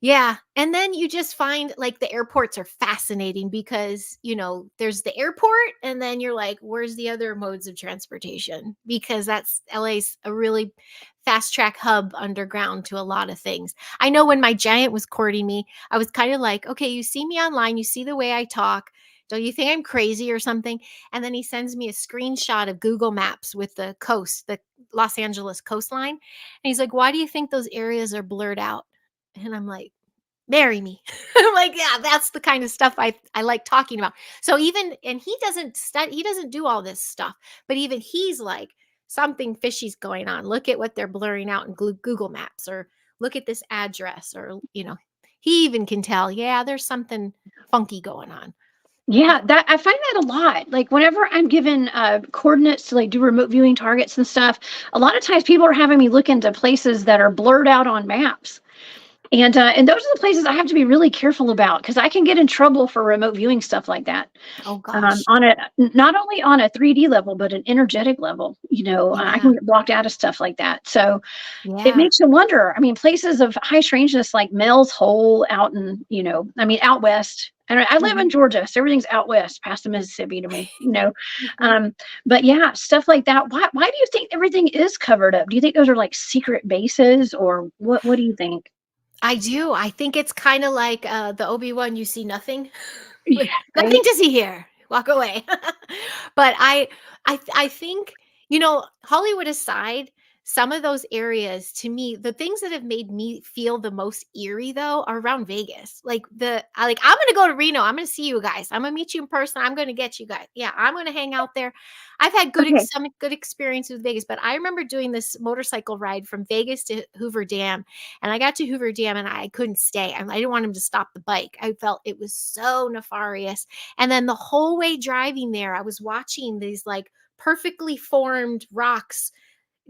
yeah. And then you just find like the airports are fascinating because, there's the airport, and then you're like, where's the other modes of transportation? Because that's LA's a really fast track hub underground to a lot of things. I know when my giant was courting me, I was kind of like, okay, you see me online, you see the way I talk. Don't you think I'm crazy or something? And then he sends me a screenshot of Google Maps with the coast, the Los Angeles coastline. And he's like, why do you think those areas are blurred out? And I'm like, marry me. I'm like, yeah, that's the kind of stuff I like talking about. So and he doesn't study, he doesn't do all this stuff, but even he's like, something fishy's going on. Look at what they're blurring out in Google Maps, or look at this address, or, he even can tell, yeah, there's something funky going on. Yeah, that I find that a lot. Like whenever I'm given coordinates to like do remote viewing targets and stuff, a lot of times people are having me look into places that are blurred out on maps. And those are the places I have to be really careful about because I can get in trouble for remote viewing stuff like that. Oh gosh. On a not only on a 3D level, but an energetic level. I Yeah. can get blocked out of stuff like that. So it Yeah. makes you wonder. I mean, places of high strangeness like Mel's Hole out in, out west. And I live in Georgia, so everything's out west past the Mississippi to me. Mhm. But yeah, stuff like that. Why do you think everything is covered up? Do you think those are like secret bases, or what do you think? I do. I think it's kind of like the Obi-Wan, you see nothing. Yeah, Like, nothing right. to see here. Walk away. But I think, Hollywood aside, some of those areas, to me, the things that have made me feel the most eerie though are around Vegas. I'm gonna go to Reno. I'm gonna see you guys. I'm gonna meet you in person. I'm gonna get you guys. Yeah, I'm gonna hang out there. I've had Okay. some good experience with Vegas, but I remember doing this motorcycle ride from Vegas to Hoover Dam, and I got to Hoover Dam and I couldn't stay. I didn't want him to stop the bike. I felt it was so nefarious. And then the whole way driving there, I was watching these like perfectly formed rocks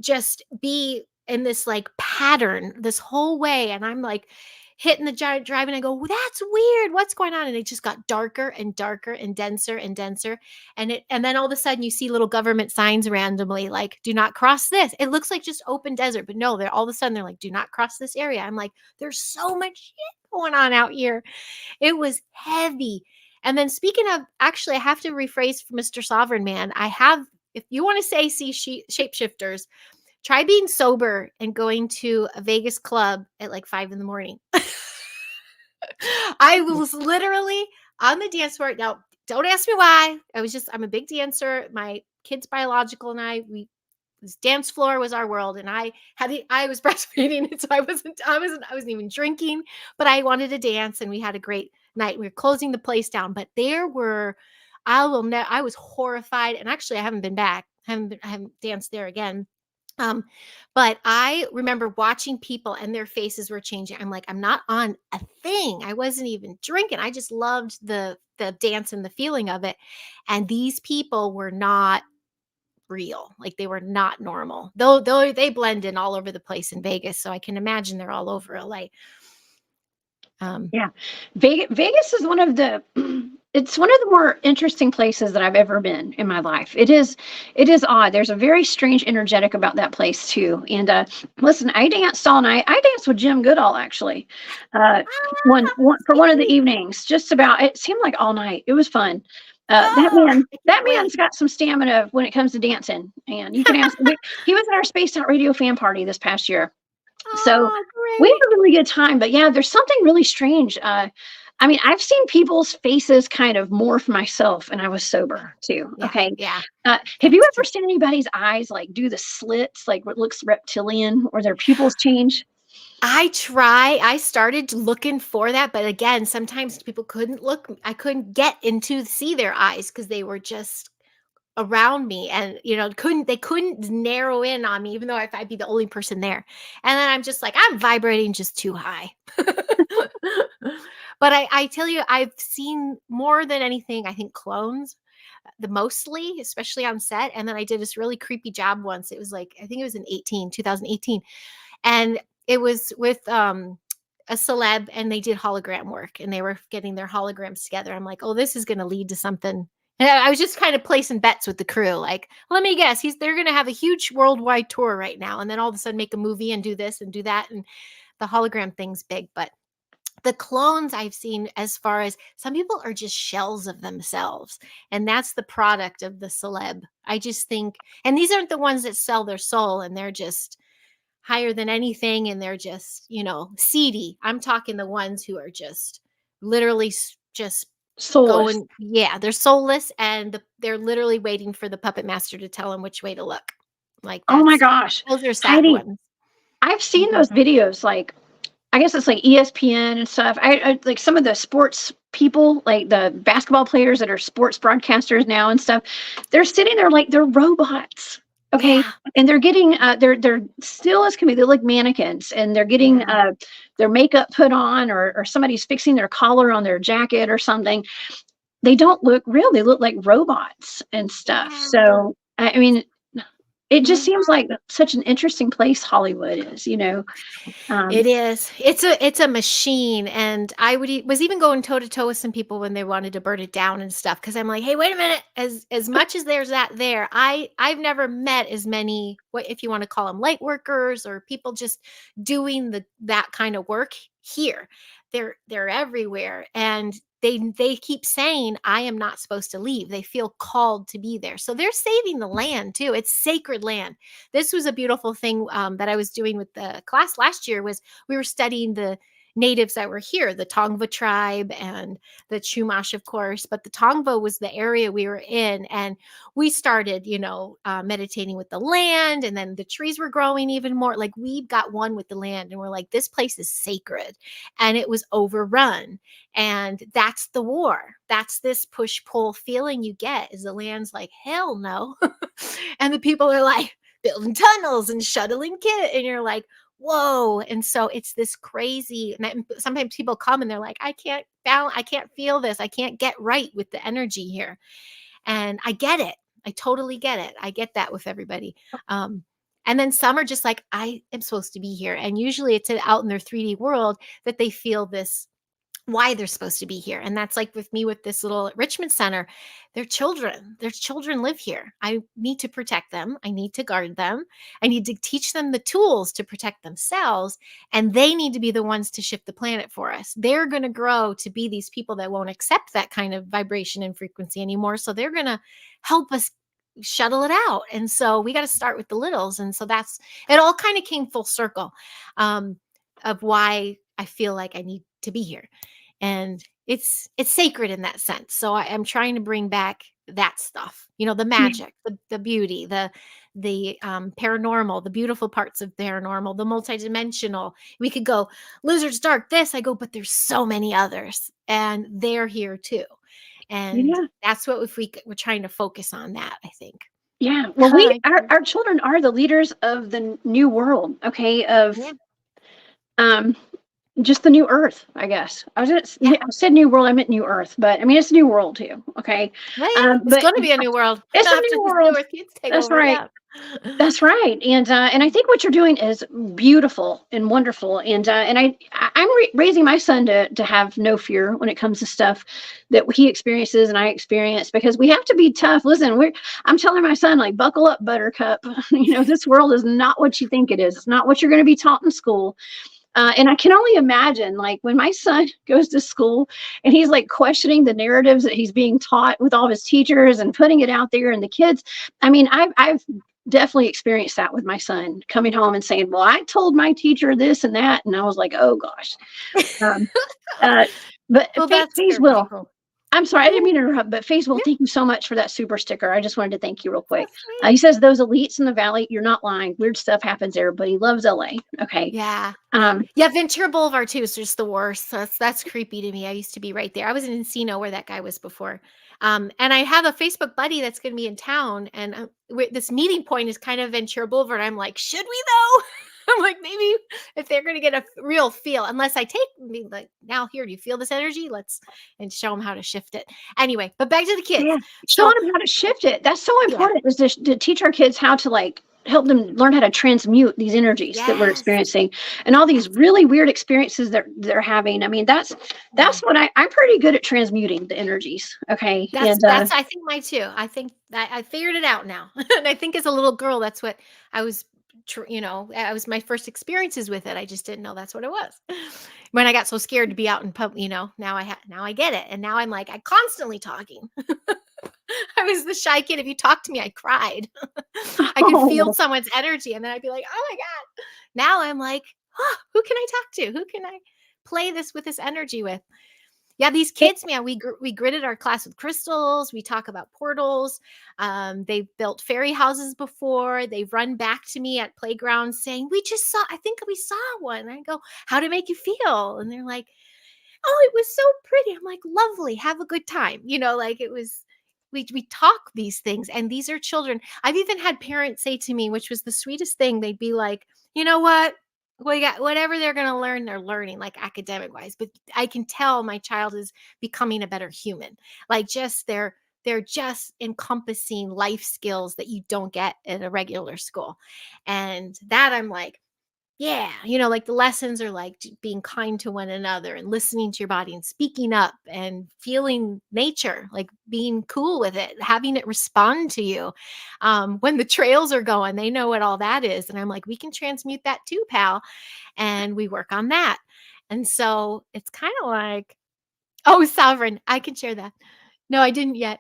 just be in this like pattern this whole way. And I'm like hitting the giant drive, and I go, well, that's weird. What's going on? And it just got darker and darker and denser and denser. And then all of a sudden you see little government signs randomly like, do not cross this. It looks like just open desert, but no, they're all of a sudden they're like, do not cross this area. I'm like, there's so much shit going on out here. It was heavy. And then speaking of, actually, I have to rephrase for Mr. Sovereign Man. If you want to say see shapeshifters, try being sober and going to a Vegas club at like 5 in the morning. I was literally on the dance floor. Now, don't ask me why. I'm a big dancer. My kid's biological and this dance floor was our world, and I was breastfeeding, and so I wasn't even drinking, but I wanted to dance, and we had a great night. We were closing the place down, but I was horrified, and actually I haven't been back. I haven't danced there again. Um, but I remember watching people and their faces were changing. I'm like, I'm not on a thing. I wasn't even drinking. I just loved the dance and the feeling of it. And these people were not real. Like they were not normal. Though they blend in all over the place in Vegas, so I can imagine they're all over LA. Yeah. Vegas is one of the it's one of the more interesting places that I've ever been in my life. It is odd. There's a very strange energetic about that place too. And listen, I danced all night. I danced with Jim Goodall actually. Uh one for one of the evenings. Just about it seemed like all night. It was fun. That Oh, man I that can't wait. man's got some stamina when it comes to dancing. And you can ask he was at our Spaced Out Radio fan party this past year. So Oh, we great. had a really good time, but yeah, there's something really strange. I mean, I've seen people's faces kind of morph myself, and I was sober too. Yeah, Okay. yeah, Have you that's ever true. seen anybody's eyes like do the slits, like what looks reptilian, or their pupils change? I started looking for that, but again, sometimes people couldn't look. I couldn't get into see their eyes because they were just around me, and they couldn't narrow in on me, even though if I'd be the only person there. And then I'm just like, I'm vibrating just too high. But I tell you, I've seen more than anything, I think clones the mostly, especially on set. And then I did this really creepy job once. It was like, I think it was in 2018. And it was with a celeb, and they did hologram work, and they were getting their holograms together. I'm like, oh, this is going to lead to something. And I was just kind of placing bets with the crew. Like, let me guess, they're going to have a huge worldwide tour right now. And then all of a sudden make a movie and do this and do that. And the hologram thing's big. But the clones I've seen, as far as some people are just shells of themselves, and that's the product of the celeb. I just think, and these aren't the ones that sell their soul and they're just higher than anything and they're just, seedy. I'm talking the ones who are just literally just Soulless. going, yeah, they're soulless, and they're literally waiting for the puppet master to tell them which way to look. Like, Oh my gosh. those are sad Heidi, ones. I've seen Mhm. those videos, like, I guess it's like ESPN and stuff. I like some of the sports people, like the basketball players that are sports broadcasters now and stuff. They're sitting there like they're robots. Okay. Yeah. And they're getting they're still as can be, they're like mannequins, and they're getting Yeah. their makeup put on, or somebody's fixing their collar on their jacket or something. They don't look real. They look like robots and stuff. Yeah. So I mean, it just Mhm. seems like such an interesting place Hollywood is. It Um, is. It's a machine, and I was even going toe to toe with some people when they wanted to burn it down and stuff, because I'm like, hey, wait a minute. As much as there's that there, I've never met as many, what if you want to call them, light workers or people just doing that kind of work here. They're everywhere, and they keep saying I am not supposed to leave. They feel called to be there, so they're saving the land too. It's sacred land. This was a beautiful thing that I was doing with the class last year. Was we were studying the natives that were here, the Tongva tribe and the Chumash, of course. But the Tongva was the area we were in, and we started, meditating with the land, and then the trees were growing even more. Like, we got one with the land, and we're like, this place is sacred, and it was overrun. And that's the war. That's this push pull feeling you get, is the land's like, hell no. And the people are like, building tunnels and shuttling kit, and you're like, whoa. And so it's this crazy, and sometimes people come and they're like, I can't balance, I can't feel this, I can't get right with the energy here. And I get it. I totally get it. I get that with everybody. um and then some are just like, I am supposed to be here, and usually it's out in their 3D world that they feel this, why they're supposed to be here. And that's like with me with this little enrichment center. Their children live here. I need to protect them. I need to guard them. I need to teach them the tools to protect themselves. And they need to be the ones to shift the planet for us. They're going to grow to be these people that won't accept that kind of vibration and frequency anymore. So they're going to help us shuttle it out. And so we got to start with the littles. And so it all kind of came full circle, of why I feel like I need to be here. And it's sacred in that sense. So I'm trying to bring back that stuff, the magic, the beauty, the paranormal, the beautiful parts of paranormal, the multidimensional. We could go lizards, dark, this. I go, but there's so many others, and they're here too. And yeah. that's what, if we're trying to focus on that, I think. Yeah. Well, Hi. our children are the leaders of the new world, okay, of Yeah. um just the new earth, I guess. Yeah. I said new world, I meant new earth, but I mean it's new world too, okay? Well, yeah, it's But going to be a new world it's a after new these new world. Earth kids take That's over. right. Yeah. That's right. And I think what you're doing is beautiful and wonderful. And I'm raising my son to have no fear when it comes to stuff that he experiences and I experience, because we have to be tough. Listen, I'm telling my son, like, buckle up, buttercup. This world is not what you think it is. It's not what you're going to be taught in school. And I can only imagine, like, when my son goes to school and he's like questioning the narratives that he's being taught with all of his teachers and putting it out there and the kids. I mean, I've definitely experienced that with my son coming home and saying, well, I told my teacher this and that. And I was like, oh gosh. Um, uh, but Well, that Phase scared will. people. I'm sorry, I didn't Mhm. mean to interrupt, but Phase will, Yeah, thank you so much for that super sticker. I just wanted to thank you real so quick. sweet. He says those elites in the valley, you're not lying. Weird stuff happens there, but he loves LA. Okay. Yeah. Um, Yeah, Ventura Boulevard too is just the worst. That's creepy to me. I used to be right there. I was in Encino where that guy was before. And I have a Facebook buddy that's going to be in town, and this meeting point is kind of Ventura Boulevard. I'm like, should we though? I'm like, maybe if they're going to get a real feel, unless I take me like, now here, do you feel this energy? And show them how to shift it. Anyway, but back to the kids. Yeah. So Showing them how to shift it. That's so yeah, important, is to teach our kids how to like help them learn how to transmute these energies that we're yes, experiencing, and all these yes, really weird experiences that they're having. I mean, that's yeah. what I'm pretty good at transmuting the energies. Okay. And That's I think my too. I think that I figured it out now. And I think as a little girl, that's what I was, I was my first experiences with it. I just didn't know that's what it was. When I got so scared to be out in public, now I get it. And now I'm like, I constantly talking. I was the shy kid. If you talked to me, I cried. I could feel oh, someone's energy. And then I'd be like, oh my God. Now I'm like, oh, who can I talk to? Who can I play this energy with? Yeah, these it, kids, man, we gridded our class with crystals. We talk about portals. They've built fairy houses before. They've run back to me at playgrounds saying, I think we saw one. And I go, how did it make you feel? And they're like, oh, it was so pretty. I'm like, lovely. Have a good time. Like it was, we talk these things, and these are children. I've even had parents say to me, which was the sweetest thing, they'd be like, you know what? We got whatever they're going to learn, they're learning, like academic wise. But I can tell my child is becoming a better human. Like they're just encompassing life skills that you don't get at a regular school. And that I'm like, yeah, like the lessons are like being kind to one another and listening to your body and speaking up and feeling nature, like being cool with it, having it respond to you. When the trails are going, they know what all that is. And I'm like, we can transmute that too, pal. And we work on that. And so it's kind of like, oh, sovereign. I can share that. No, I didn't yet.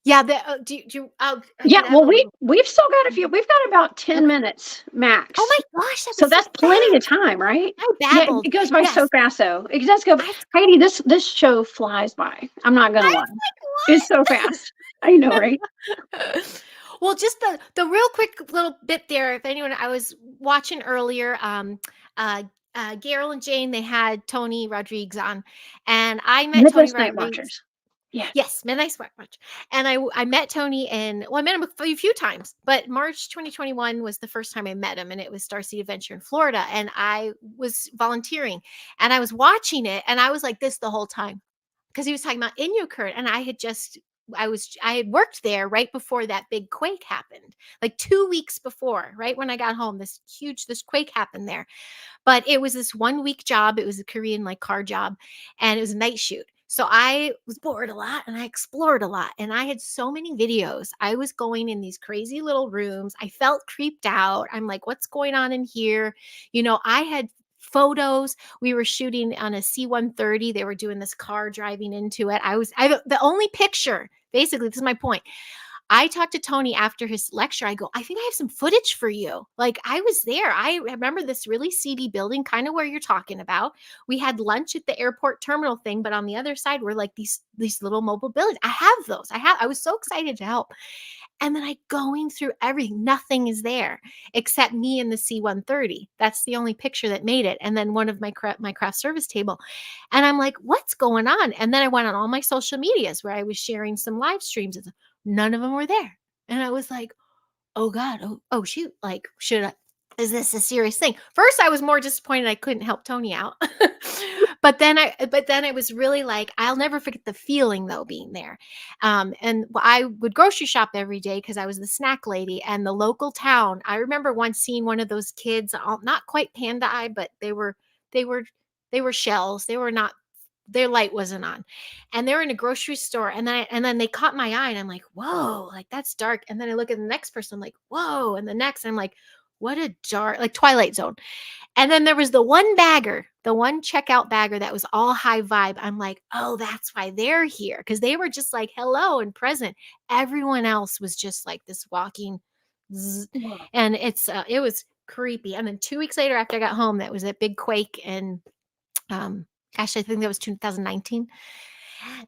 Yeah, I yeah. can add Well, a little. we've still got a few. We've got about 10 minutes Oh max. my gosh, that So was so that's plenty of fast. time, right? I Yeah, babbled. it goes by so Yes. fast though. It does go. I Heidi, this show flies by. I'm not gonna I lie. was It's so like, fast. I know, right? "What?" Well, just the real quick little bit there, if anyone I was watching earlier, uh, Gail and Jane, they had Tony Rodriguez on, and I met Tony Midwest Night Rodriguez. Watchers. Yeah. Yes, Midnight Smartwatch. And I met Tony I met him a few times, but March 2021 was the first time I met him, and it was Starseed Adventure in Florida. And I was volunteering, and I was watching it, and I was like this the whole time because he was talking about Inuit, and I had worked there right before that big quake happened, like 2 weeks before, right when I got home. This quake happened there, but it was this 1 week job. It was a Korean like car job, and it was a night shoot. So I was bored a lot and I explored a lot, and I had so many videos. I was going in these crazy little rooms. I felt creeped out. I'm like, what's going on in here? I had photos. We were shooting on a C-130. They were doing this car driving into it. The only picture, basically, this is my point. I talked to Tony after his lecture. I go, I think I have some footage for you. Like I was there. I remember this really seedy building, kind of where you're talking about. We had lunch at the airport terminal thing, but on the other side were like these little mobile buildings. I have those. I was so excited to help. And then I going through everything. Nothing is there except me and the C-130. That's the only picture that made it. And then one of my craft service table. And I'm like, what's going on? And then I went on all my social medias where I was sharing some live streams. None of them were there. And I was like, oh God, oh shoot. Like, is this a serious thing? First, I was more disappointed I couldn't help Tony out. but then it was really like, I'll never forget the feeling though, being there. And I would grocery shop every day because I was the snack lady, and the local town. I remember once seeing one of those kids, not quite panda eye, but they were, they were shells. They were not, their light wasn't on, and they're in a grocery store, and then they caught my eye, and I'm like, whoa, like that's dark. And then I look at the next person, I'm like, whoa, and the next, I'm like, what a dark, like Twilight Zone. And then there was the one checkout bagger that was all high vibe. I'm like, oh, that's why they're here, because they were just like hello and present. Everyone else was just like this walking Wow. and it was creepy. And then 2 weeks later, after I got home, that was a big quake, and um, gosh, I think that was 2019.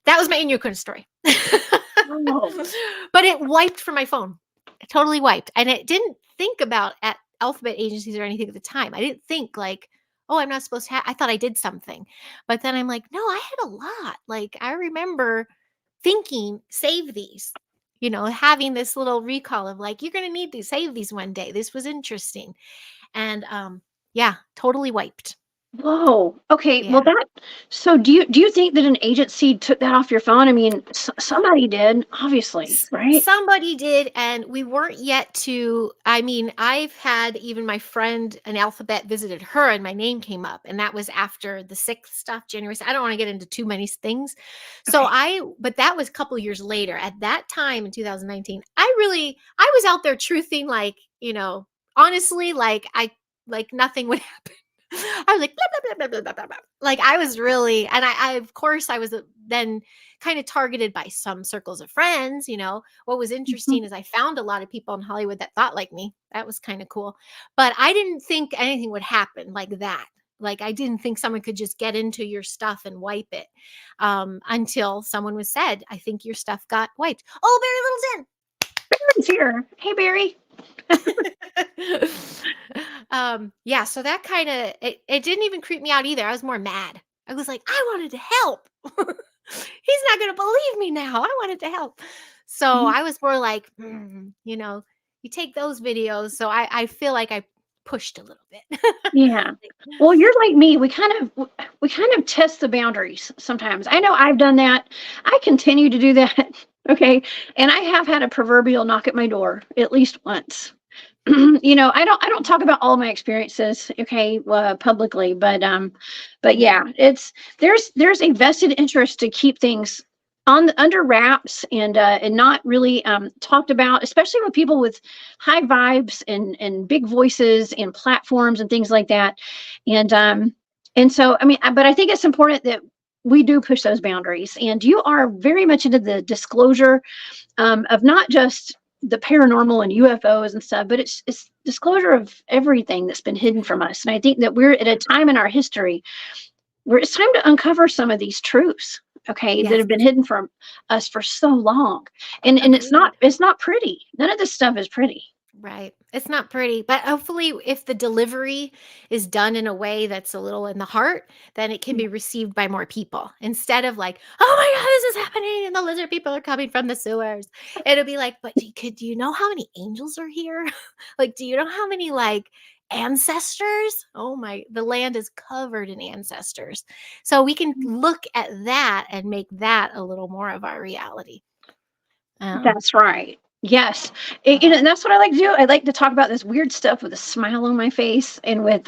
That was my Inuit story. Oh, But it wiped from my phone. It totally wiped. And it didn't think about at alphabet agencies or anything at the time. I didn't think like, oh, I'm not supposed to I thought I did something. But then I'm like, no, I had a lot. Like I remember thinking, save these. having this little recall of like, you're going to need to save these one day. This was interesting. And yeah, totally wiped. Whoa. Okay. Yeah. Well, so do you think that an agency took that off your phone? I mean, somebody did, obviously, right? Somebody did, and we weren't yet to. I mean, I've had even my friend, an alphabet, visited her, and my name came up, and that was after the 6th stuff, January. I don't want to get into too many things. So Okay. but that was a couple years later. At that time in 2019, I was out there truthing, like, honestly, like nothing would happen. I was like, blah, blah, blah, blah, blah, blah, blah. Like I was really, and I of course, I was then kind of targeted by some circles of friends. What was Mhm. interesting is I found a lot of people in Hollywood that thought like me. That was kind of cool. But I didn't think anything would happen like that. Like I didn't think someone could just get into your stuff and wipe it, until someone was said, I think your stuff got wiped. Oh, Barry Littleton. Barry's here. Hey, Barry. Yeah, so that kind of it didn't even creep me out either. I was more mad. I was like, I wanted to help. He's not going to believe me now. I wanted to help. So Mhm. I was more like, you take those videos. So I feel like I pushed a little bit. Yeah. Like, Well, you're like me. We kind of test the boundaries sometimes. I know I've done that. I continue to do that. Okay. And I have had a proverbial knock at my door at least once. I don't talk about all my experiences, okay, publicly, but yeah, yeah, there's a vested interest to keep things under wraps and not really talked about, especially with people with high vibes and big voices and platforms and things like that, and so I mean, but I think it's important that we do push those boundaries, and you are very much into the disclosure of not just the paranormal and UFOs and stuff, but it's disclosure of everything that's been hidden from us. And I think that we're at a time in our history where it's time to uncover some of these truths, okay, that yes, have been hidden from us for so long. And it's not agreed. it's not pretty. None of this stuff is pretty. Right. It's not pretty, but hopefully if the delivery is done in a way that's a little in the heart, then it can Yeah. be received by more people instead of like, "Oh my god, this is happening and the lizard people are coming from the sewers." It'll be like, "But do you know how many angels are here? Like, do you know how many like ancestors? Oh my, the land is covered in ancestors." So we can look at that and make that a little more of our reality. Um, That's right. Yes. And that's what I like to do. I like to talk about this weird stuff with a smile on my face, and with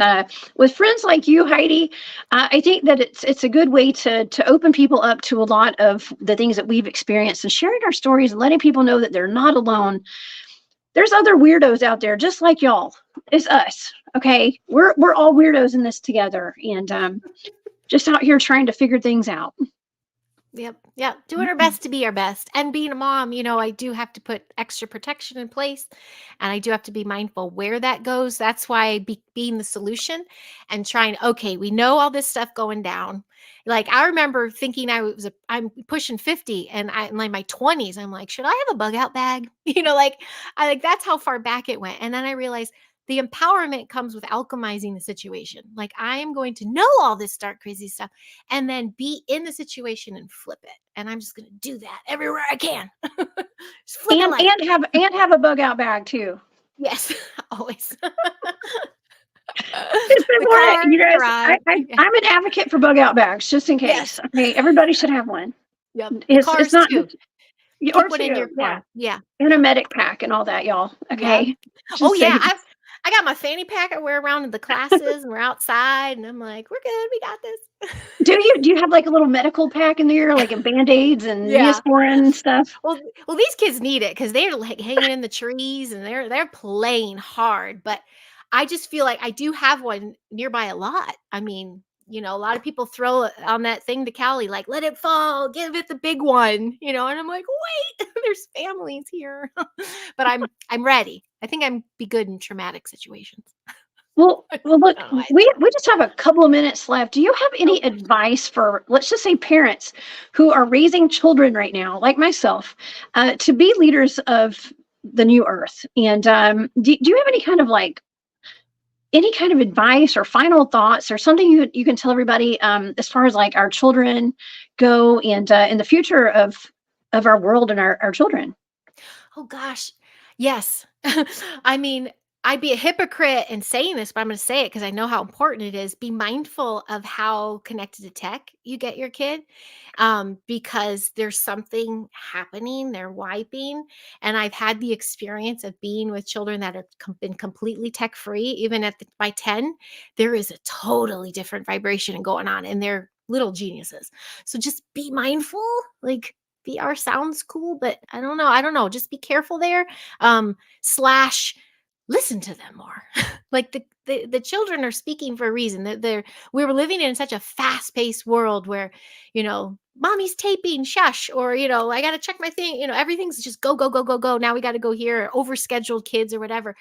friends like you, Heidi. I think that it's a good way to open people up to a lot of the things that we've experienced, and sharing our stories and letting people know that they're not alone. There's other weirdos out there just like y'all. It's us. Okay. We're all weirdos in this together, and just out here trying to figure things out. Yep. Yep. Doing our best to be our best. And being a mom, I do have to put extra protection in place and I do have to be mindful where that goes. That's why being the solution and trying, okay, we know all this stuff going down. Like I remember thinking I'm pushing 50 and I'm like my 20s. I'm like, should I have a bug out bag? Like that's how far back it went. And then I realized the empowerment comes with alchemizing the situation. Like I am going to know all this dark, crazy stuff and then be in the situation and flip it. And I'm just going to do that everywhere I can. Just flip a and light. and have a bug out bag too. Yes, always. It's The important, car, you the guys. garage. Yeah. I'm an advocate for bug out bags, just in Yes. case. Okay, everybody should have one. Yep. The It's cars not too. or Keep one in two, your yeah, car. Yeah. and a Yeah. medic pack and all that, y'all. Yeah. Okay, Oh just yeah. saying. I got my fanny pack I wear around in the classes and we're outside and I'm like, we're good. We got this. Do you have like a little medical pack in there, like in band aids and Yeah. Neosporin and stuff? Well, these kids need it because they're like hanging in the trees and they're playing hard. But I just feel like I do have one nearby a lot. I mean, a lot of people throw it on that thing to Callie, like, let it fall, give it the big one, and I'm like, wait, there's families here. But I'm ready. I think I'm be good in traumatic situations. Well, look, I don't know why I we just have a couple of minutes left. Do you have any thought, advice for, let's just say, parents who are raising children right now, like myself, to be leaders of the new earth? And do you have any kind of advice or final thoughts or something you can tell everybody, as far as like our children go, and in the future of our world and our children? Oh gosh. Yes. I mean, I'd be a hypocrite in saying this, but I'm going to say it because I know how important it is. Be mindful of how connected to tech you get your kid, because there's something happening. They're wiping. And I've had the experience of being with children that have been completely tech free. Even by 10, there is a totally different vibration going on, and they're little geniuses. So just be mindful. Like, VR sounds cool, but I don't know. I don't know. Just be careful there. Slash listen to them more. Like the children are speaking for a reason. We were living in such a fast-paced world where, mommy's taping, shush, or I got to check my thing. Everything's just go, go, go, go, go. Now we got to go here, overscheduled kids or whatever.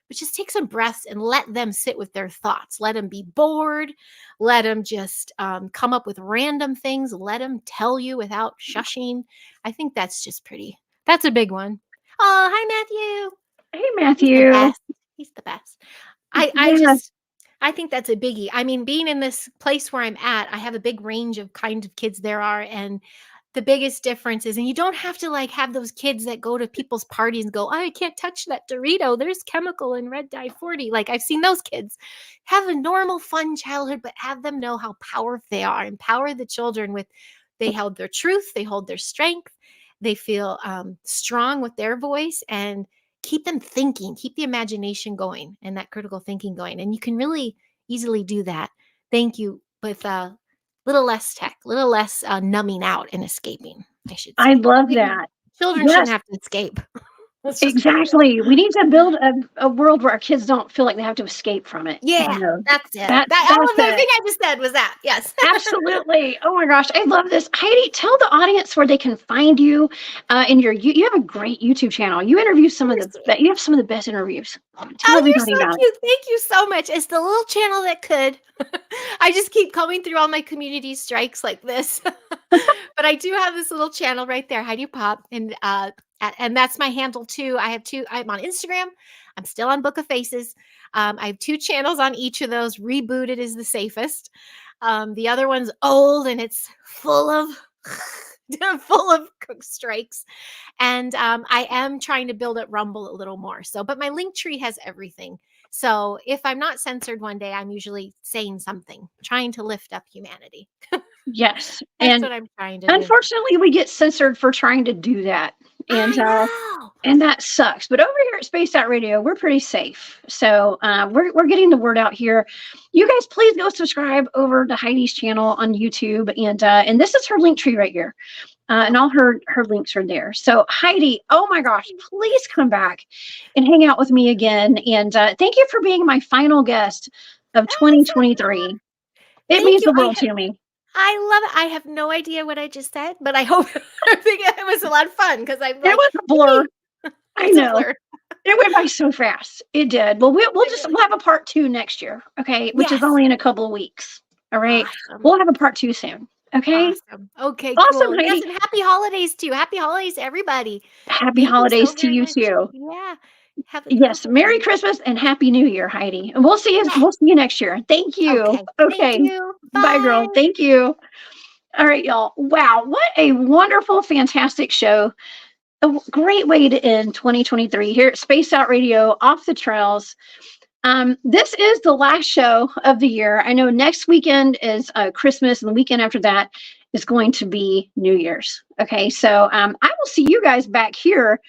But just take some breaths and let them sit with their thoughts. Let them be bored. Let them just come up with random things. Let them tell you without shushing. I think that's that's a big one. Oh, hi, Matthew. Hey, He's the Matthew. best. He's the best. Yeah. I think that's a biggie. I mean, being in this place where I'm at, I have a big range of kind of kids there are. And the biggest difference is, and you don't have to like have those kids that go to people's parties and go, I can't touch that Dorito. There's chemical in red dye 40. Like, I've seen those kids have a normal, fun childhood, but have them know how powerful they are. Empower the children with, they hold their truth, they hold their strength, they feel strong with their voice, and keep them thinking, keep the imagination going and that critical thinking going. And you can really easily do that. Thank you. With little less tech, little less numbing out and escaping, I should I say. love that. Children Yes, shouldn't have to escape. exactly. We need to build a world where our kids don't feel like they have to escape from it. Yeah, that's it. That's The it. thing I just said was that. Yes. Absolutely. Oh my gosh, I love this. Heidi, tell the audience where they can find you. In you have a great YouTube channel. You interview you have some of the best interviews. Tell Oh, you're everybody so about it. cute. Thank you so much. It's the little channel that could. I just keep coming through all my community strikes like this. But I do have this little channel right there, Heidi Popp, and that's my handle too. I have two. I'm on Instagram. I'm still on Book of Faces. I have 2 channels on each of those. Rebooted is the safest. The other one's old and it's full of full of strikes. And I am trying to build up Rumble a little more. So, but my link tree has everything. So if I'm not censored one day, I'm usually saying something, trying to lift up humanity. Yes. That's And what I'm trying to do. unfortunately, we get censored for trying to do that. And I know. and that sucks. But over here at Spaced Out Radio, we're pretty safe. So we're getting the word out here. You guys, please go subscribe over to Heidi's channel on YouTube. And this is her link tree right here. And all her links are there. So Heidi, oh my gosh, please come back and hang out with me again. And thank you for being my final guest of 2023. It means the world to me. I love it. I have no idea what I just said, but I hope I think it was a lot of fun because I'm like, it was a blur. I know. Blur. It went by so fast. It did. Well, we'll have a part 2 next year. Okay. Which is only in a couple of weeks. All right. Awesome. We'll have a part 2 soon. Okay. Awesome. Okay. Awesome, cool. Heidi. Yes, and happy holidays to you. Happy holidays to everybody. Happy holidays to you too. Yeah. Yes. Merry Christmas and Happy New Year, Heidi. And we'll see you. We'll see you next year. Thank you. Okay. Thank you. Bye, girl. Thank you. All right, y'all. Wow. What a wonderful, fantastic show. A great way to end 2023 here at Space Out Radio, Off the Trails. This is the last show of the year. I know next weekend is Christmas, and the weekend after that is going to be New Year's. Okay, so I will see you guys back here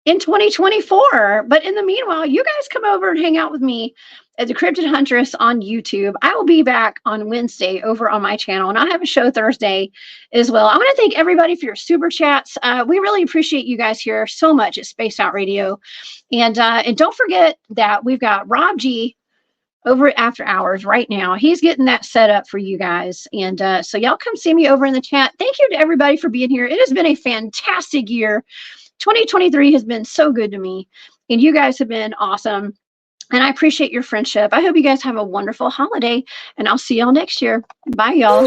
in 2024. But in the meanwhile, you guys come over and hang out with me at the Cryptid Huntress on YouTube. I will be back on Wednesday over on my channel, and I'll have a show Thursday as well. I want to thank everybody for your super chats. We really appreciate you guys here so much at Space Out Radio. And don't forget that we've got Rob G over at After Hours right now. He's getting that set up for you guys. And so y'all come see me over in the chat. Thank you to everybody for being here. It has been a fantastic year. 2023 has been so good to me, and you guys have been awesome. And I appreciate your friendship. I hope you guys have a wonderful holiday, and I'll see y'all next year. Bye, y'all.